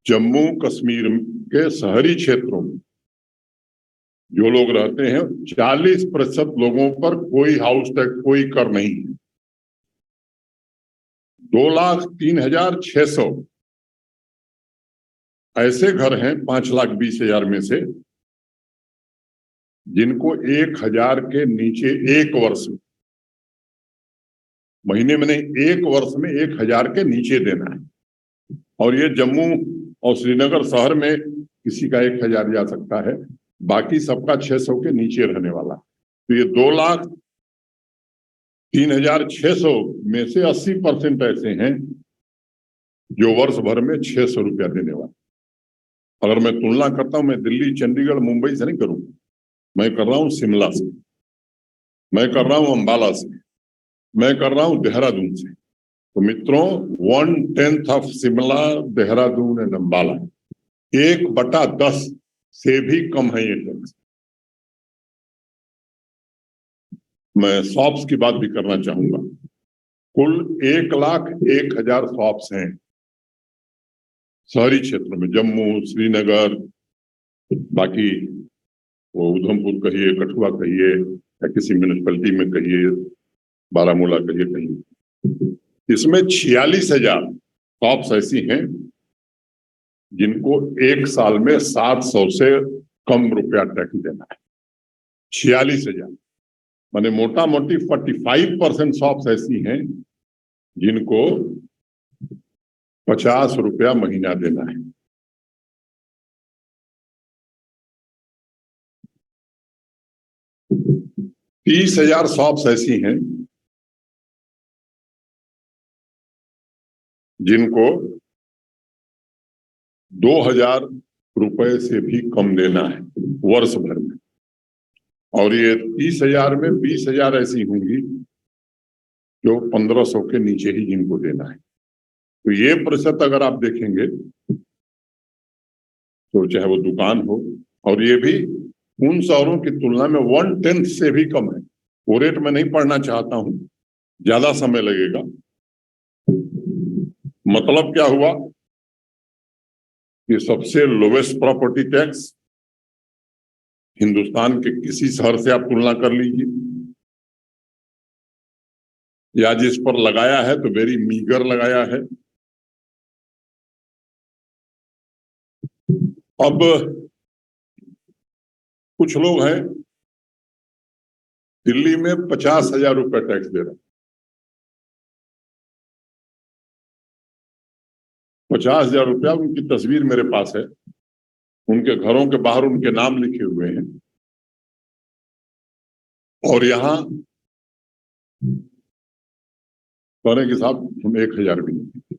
[SPEAKER 6] जम्मू कश्मीर के शहरी क्षेत्रों में जो लोग रहते हैं 40% लोगों पर कोई हाउस टैक्स, कोई कर नहीं है। 2,03,600 ऐसे घर हैं 5,20,000 में से जिनको 1,000 के नीचे एक वर्ष में, महीने में नहीं, एक वर्ष में 1,000 के नीचे देना है। और ये जम्मू और श्रीनगर शहर में किसी का 1,000 जा सकता है, बाकी सबका 600 के नीचे रहने वाला। तो ये 2,03,600 में से 80% ऐसे हैं जो वर्ष भर में 600 रुपया देने वाले। अगर मैं तुलना करता हूं, मैं दिल्ली, चंडीगढ़, मुंबई से नहीं करूंगा, मैं कर रहा हूं शिमला से, मैं कर रहा हूं अंबाला से, मैं कर रहा हूं देहरादून से। तो मित्रों, 1/10 ऑफ शिमला, देहरादून एंड अंबाला, 1/10 से भी कम है ये टैक्स। मैं शॉप्स की बात भी करना चाहूंगा। कुल 1,01,000 शॉप्स हैं शहरी क्षेत्र में, जम्मू, श्रीनगर, बाकी वो उधमपुर कहिए, कठुआ कहिए, या किसी म्यूनिसिपैलिटी में कहिए, बारामूला कहिए, कहिए। इसमें 46,000 शॉप्स ऐसी हैं जिनको एक साल में 700 से कम रुपया टैक्स देना है। 46,000 माने मोटा मोटी 45% शॉप्स ऐसी हैं जिनको ₹50 महीना देना है। तीस 30,000 शॉप्स ऐसी हैं जिनको ₹2,000 से भी कम देना है वर्ष भर में, और ये 30,000 में 20,000 ऐसी होंगी जो 1,500 के नीचे ही जिनको देना है। तो ये प्रतिशत अगर आप देखेंगे तो चाहे वो दुकान हो, और ये भी उन शहरों की तुलना में 1/10 से भी कम है। वो रेट में नहीं पढ़ना चाहता हूं, ज्यादा समय लगेगा। मतलब क्या हुआ कि सबसे लोवेस्ट प्रॉपर्टी टैक्स हिंदुस्तान के किसी शहर से आप तुलना कर लीजिए, या जिस पर लगाया है तो वेरी मीगर लगाया है। अब कुछ लोग हैं दिल्ली में ₹50,000 टैक्स दे रहे हैं। 50,000 रुपया, उनकी तस्वीर मेरे पास है, उनके घरों के बाहर उनके नाम लिखे हुए हैं, और यहां कहने के साथ हम 1,000 भी नहीं।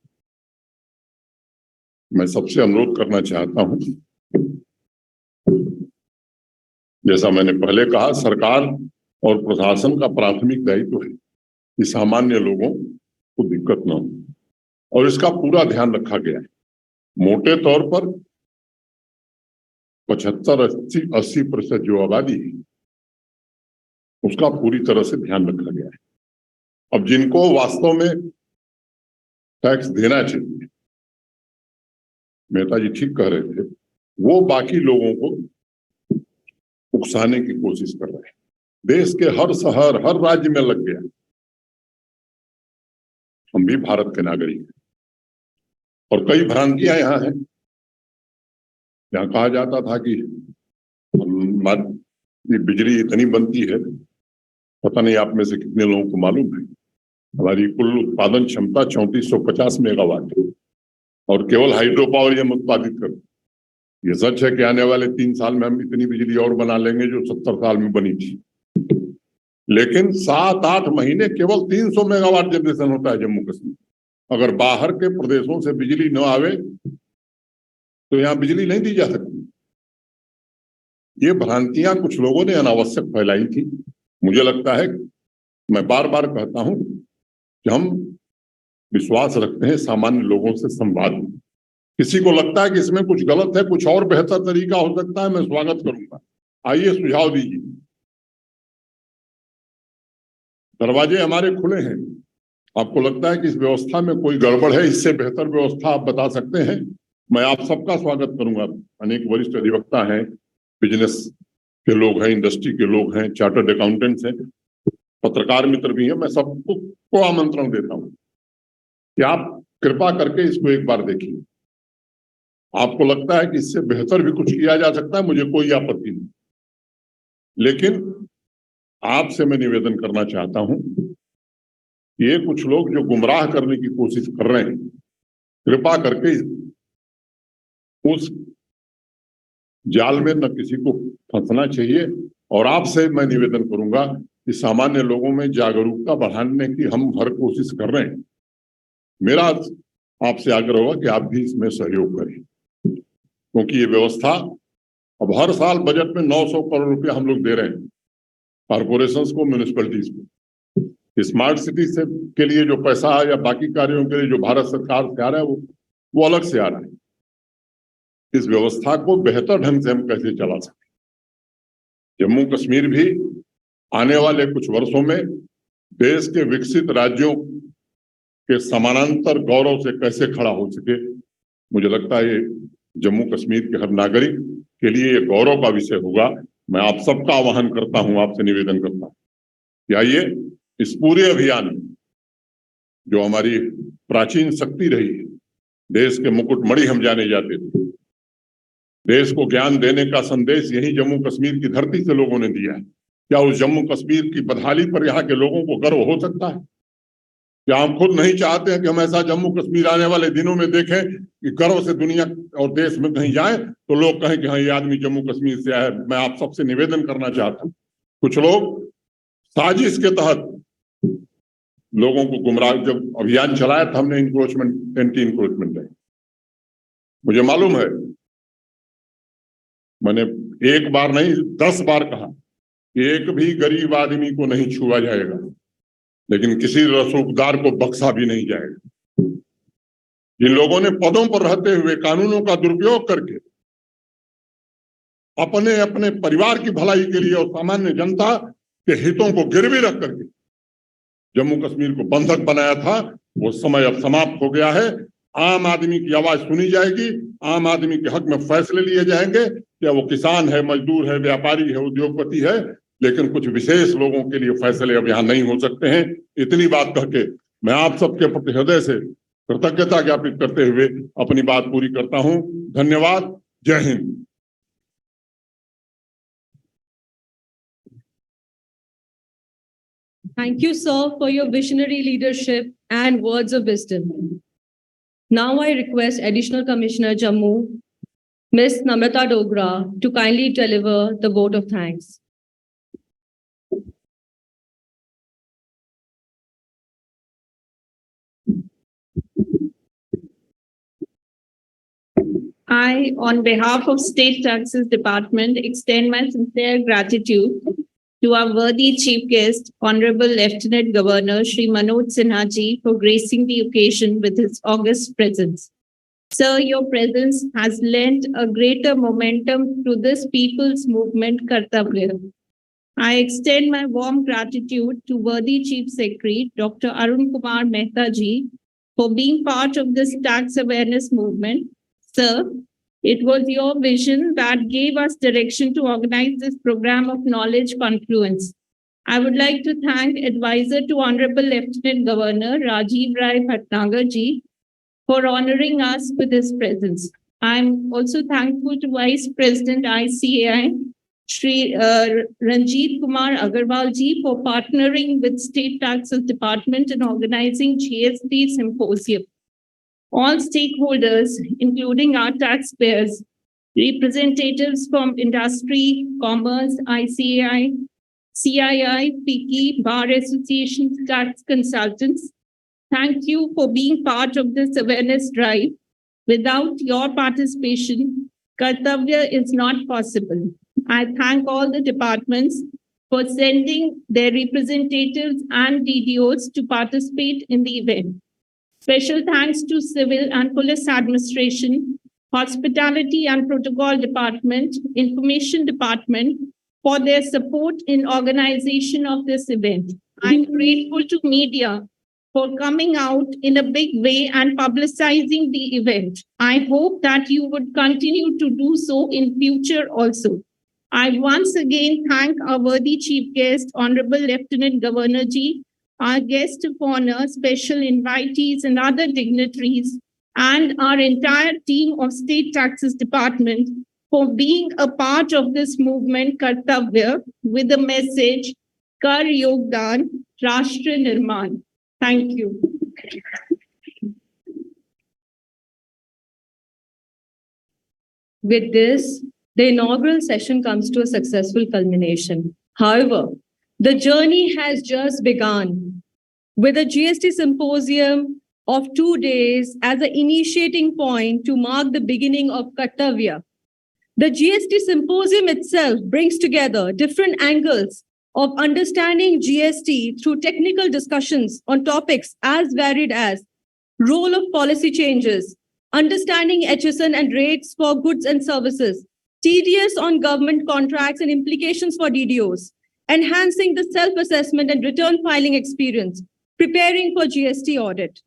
[SPEAKER 6] मैं सबसे अनुरोध करना चाहता हूं, जैसा मैंने पहले कहा, सरकार और प्रशासन का प्राथमिक दायित्व है कि सामान्य लोगों को दिक्कत न हो, और इसका पूरा ध्यान रखा गया है। मोटे तौर पर 75-80% जो आबादी है उसका पूरी तरह से ध्यान रखा गया है। अब जिनको वास्तव में टैक्स देना चाहिए, मेहता जी ठीक कह रहे थे, वो बाकी लोगों को उकसाने की कोशिश कर रहे हैं। देश के हर शहर, हर राज्य में लग गया। हम भी भारत के नागरिक हैं, और कई भ्रांतियां यहाँ हैं। यहाँ कहा जाता था कि बिजली इतनी बनती है, पता नहीं आप में से कितने लोगों को मालूम है, हमारी कुल उत्पादन क्षमता 3450 मेगावाट है, और केवल हाइड्रो पावर ये उत्पादित करते। ये सच है कि आने वाले 3 साल में हम इतनी बिजली और बना लेंगे जो 70 साल में बनी थी, लेकिन 7-8 महीने केवल 300 मेगावाट जनरेशन होता है जम्मू कश्मीर। अगर बाहर के प्रदेशों से बिजली न आवे तो यहाँ बिजली नहीं दी जा सकती। ये भ्रांतियां कुछ लोगों ने अनावश्यक फैलाई थी। मुझे लगता है, मैं बार बार कहता हूं कि हम विश्वास रखते हैं सामान्य लोगों से संवाद में। किसी को लगता है कि इसमें कुछ गलत है, कुछ और बेहतर तरीका हो सकता है, मैं स्वागत करूंगा। आइए सुझाव दीजिए, दरवाजे हमारे खुले हैं। आपको लगता है कि इस व्यवस्था में कोई गड़बड़ है, इससे बेहतर व्यवस्था आप बता सकते हैं, मैं आप सबका स्वागत करूंगा। अनेक वरिष्ठ अधिवक्ता हैं, बिजनेस के लोग हैं, इंडस्ट्री के लोग हैं, चार्टर्ड अकाउंटेंट्स हैं, पत्रकार मित्र भी हैं। मैं सबको आमंत्रण देता हूं कि आप कृपा करके इसको एक बार देखिए। आपको लगता है कि इससे बेहतर भी कुछ किया जा सकता है, मुझे कोई आपत्ति नहीं, लेकिन आपसे मैं निवेदन करना चाहता हूं, ये कुछ लोग जो गुमराह करने की कोशिश कर रहे हैं, कृपा करके उस जाल में न किसी को फंसना चाहिए। और आपसे मैं निवेदन करूंगा कि सामान्य लोगों में जागरूकता बढ़ाने की हम हर कोशिश कर रहे हैं। मेरा आपसे आग्रह होगा कि आप भी इसमें सहयोग करें, क्योंकि ये व्यवस्था अब हर साल बजट में 900 करोड़ रुपया हम लोग दे रहे हैं कॉर्पोरेशंस को, म्यूनिसिपैलिटीज को। स्मार्ट सिटी से के लिए जो पैसा है या बाकी कार्यों के लिए जो भारत सरकार से आ रहा है वो अलग से आ रहा है। इस व्यवस्था को बेहतर ढंग से हम कैसे चला सकते, जम्मू कश्मीर भी आने वाले कुछ वर्षों में देश के विकसित राज्यों के समानांतर गौरव से कैसे खड़ा हो सके, मुझे लगता है ये जम्मू कश्मीर के हर नागरिक के लिए ये गौरव का विषय होगा। मैं आप सबका आह्वान करता हूं, आपसे निवेदन करता हूं कि आइए इस पूरे अभियान में, जो हमारी प्राचीन शक्ति रही है, देश के मुकुटमणि हम जाने जाते थे, देश को ज्ञान देने का संदेश यही जम्मू कश्मीर की धरती से लोगों ने दिया है। क्या उस जम्मू कश्मीर की बदहाली पर यहाँ के लोगों को गर्व हो सकता है? क्या हम खुद नहीं चाहते हैं कि हम ऐसा जम्मू कश्मीर आने वाले दिनों में देखें कि गर्व से दुनिया और देश में कहीं जाए तो लोग कहें कि हाँ ये आदमी जम्मू कश्मीर से आया है। मैं आप सबसे निवेदन करना चाहता हूँ, कुछ लोग साजिश के तहत लोगों को गुमराह, जब अभियान चलाया था हमने इंक्रोचमेंट, एंटी इंक्रोचमेंट है, मुझे मालूम है, मैंने एक बार नहीं 10 बार कहा कि एक भी गरीब आदमी को नहीं छुआ जाएगा, लेकिन किसी रसूखदार को बख्शा भी नहीं जाएगा। जिन लोगों ने पदों पर रहते हुए कानूनों का दुरुपयोग करके अपने अपने परिवार की भलाई के लिए और सामान्य जनता के हितों को गिरवी रख करके जम्मू कश्मीर को बंधक बनाया था, वो समय अब समाप्त हो गया है। आम आदमी की आवाज सुनी जाएगी, आम आदमी के हक में फैसले लिए जाएंगे, क्या वो किसान है, मजदूर है, व्यापारी है, उद्योगपति है, लेकिन कुछ विशेष लोगों के लिए फैसले अब यहाँ नहीं हो सकते हैं। इतनी बात कहके मैं आप सबके प्रति हृदय से कृतज्ञता ज्ञापित करते हुए अपनी बात पूरी करता हूं। धन्यवाद। जय Hind.
[SPEAKER 2] Thank you, sir, for your visionary leadership and words of wisdom. Now I request Additional Commissioner Jammu, Ms. Namrata Dogra, to kindly deliver the vote of thanks.
[SPEAKER 7] I, on behalf of State Taxes Department, extend my sincere gratitude to our worthy chief guest, Honorable Lieutenant Governor Shri Manoj Sinha ji, for gracing the occasion with his august presence. Sir, your presence has lent a greater momentum to this people's movement, Kartavya. I extend my warm gratitude to worthy Chief Secretary, Dr. Arun Kumar Mehta ji, for being part of this tax awareness movement. Sir, it was your vision that gave us direction to organize this program of knowledge confluence. I would like to thank advisor to Honorable Lieutenant Governor Rajiv Rai Bhatnagar ji for honoring us with his presence. I'm also thankful to Vice President ICAI, Shri Ranjit Kumar Agarwal ji, for partnering with State Taxes Department in organizing GST Symposium. All stakeholders, including our taxpayers, representatives from industry, commerce, ICAI, CII, FICCI, Bar Association, tax consultants, thank you for being part of this awareness drive. Without your participation, Kartavya is not possible. I thank all the departments for sending their representatives and DDOs to participate in the event. Special thanks to Civil and Police Administration, Hospitality and Protocol Department, Information Department for their support in organization of this event. I'm grateful to media for coming out in a big way and publicizing the event. I hope that you would continue to do so in future also. I once again thank our worthy chief guest, Honorable Lieutenant Governor ji, our guest of honor, special invitees and other dignitaries, and our entire team of State Taxes Department for being a part of this movement, Kartavya, with the message, Kar Yogdan, Rashtra Nirman. Thank you.
[SPEAKER 2] With this, the inaugural session comes to a successful culmination. However, the journey has just begun with a GST symposium of 2 days as an initiating point to mark the beginning of Kartavya. The GST symposium itself brings together different angles of understanding GST through technical discussions on topics as varied as role of policy changes, understanding HSN and rates for goods and services, TDS on government contracts and implications for DDOs, enhancing the self-assessment and return filing experience, preparing for GST audit,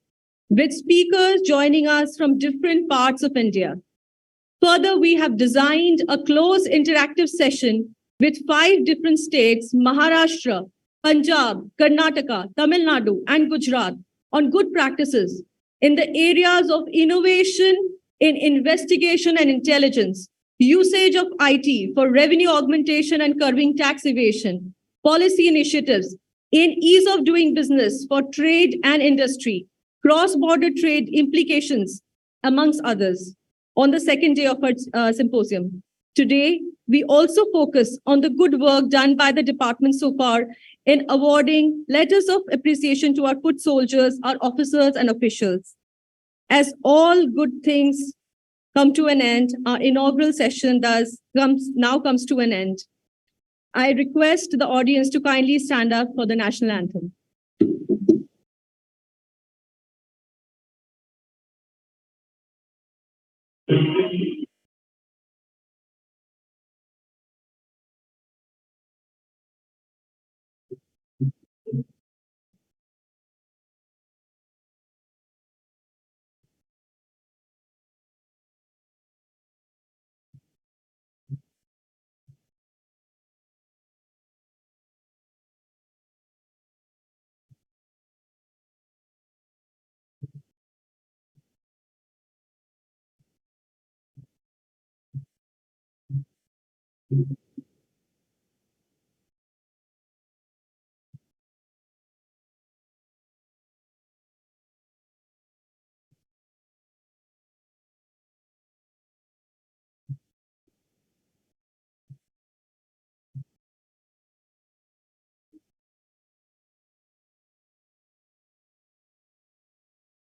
[SPEAKER 2] with speakers joining us from different parts of India. Further, we have designed a closed interactive session with 5 different states, Maharashtra, Punjab, Karnataka, Tamil Nadu, and Gujarat, on good practices in the areas of innovation in investigation and intelligence, usage of IT for revenue augmentation and curbing tax evasion, policy initiatives, in ease of doing business for trade and industry, cross-border trade implications, amongst others, on the second day of our symposium. Today, we also focus on the good work done by the department so far in awarding letters of appreciation to our foot soldiers, our officers and officials. As all good things come to an end, our inaugural session now comes to an end. I request the audience to kindly stand up for the national anthem.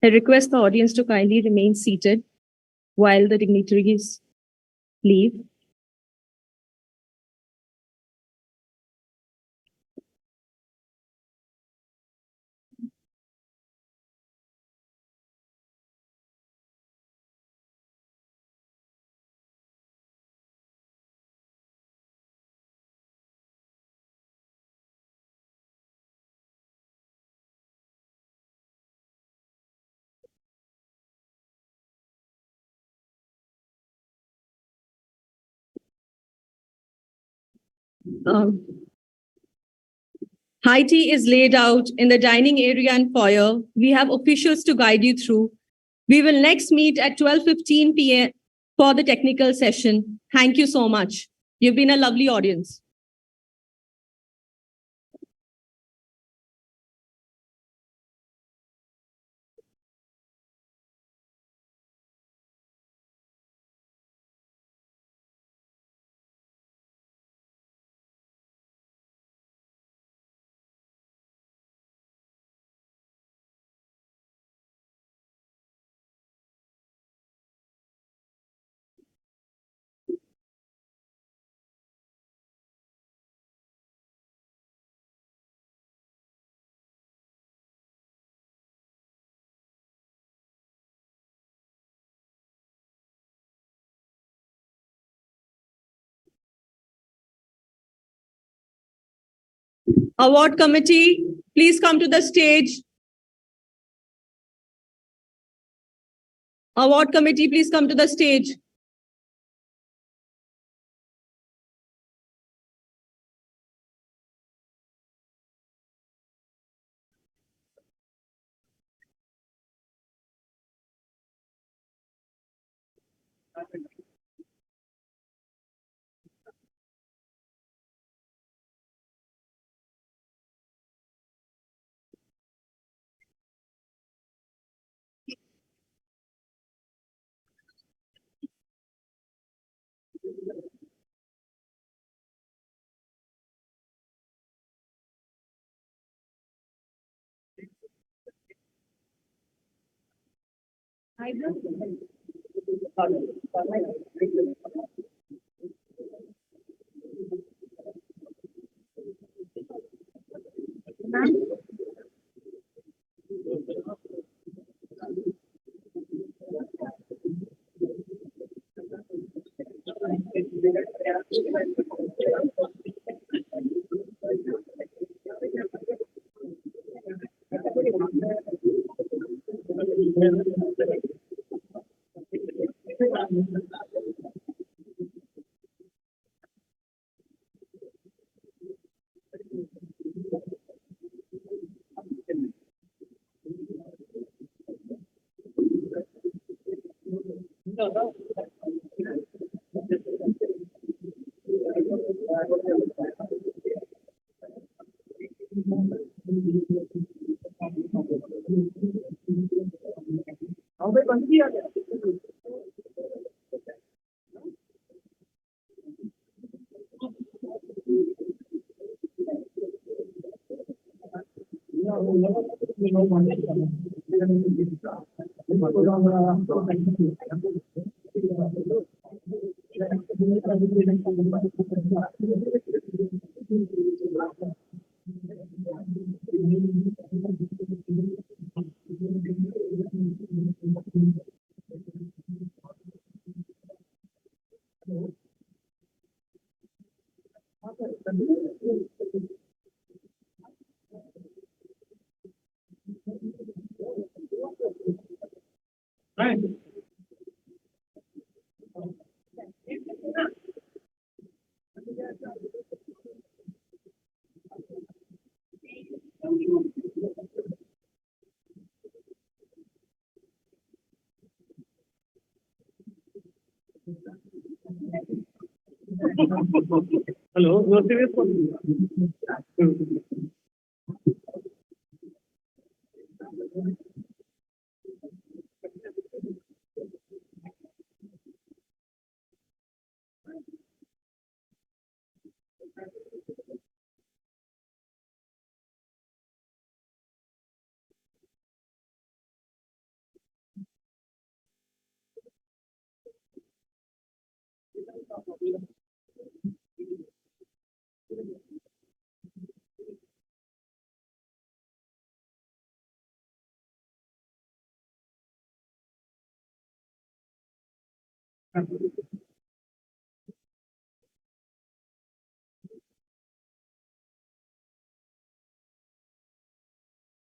[SPEAKER 2] I request the audience to kindly remain seated while the dignitaries leave. High tea is laid out in the dining area and foyer. We have officials to guide you through. We will next meet at 12:15 p.m. for the technical session. Thank you so much. You've been a lovely audience. Award committee, please come to the stage. Award committee, please come to the stage.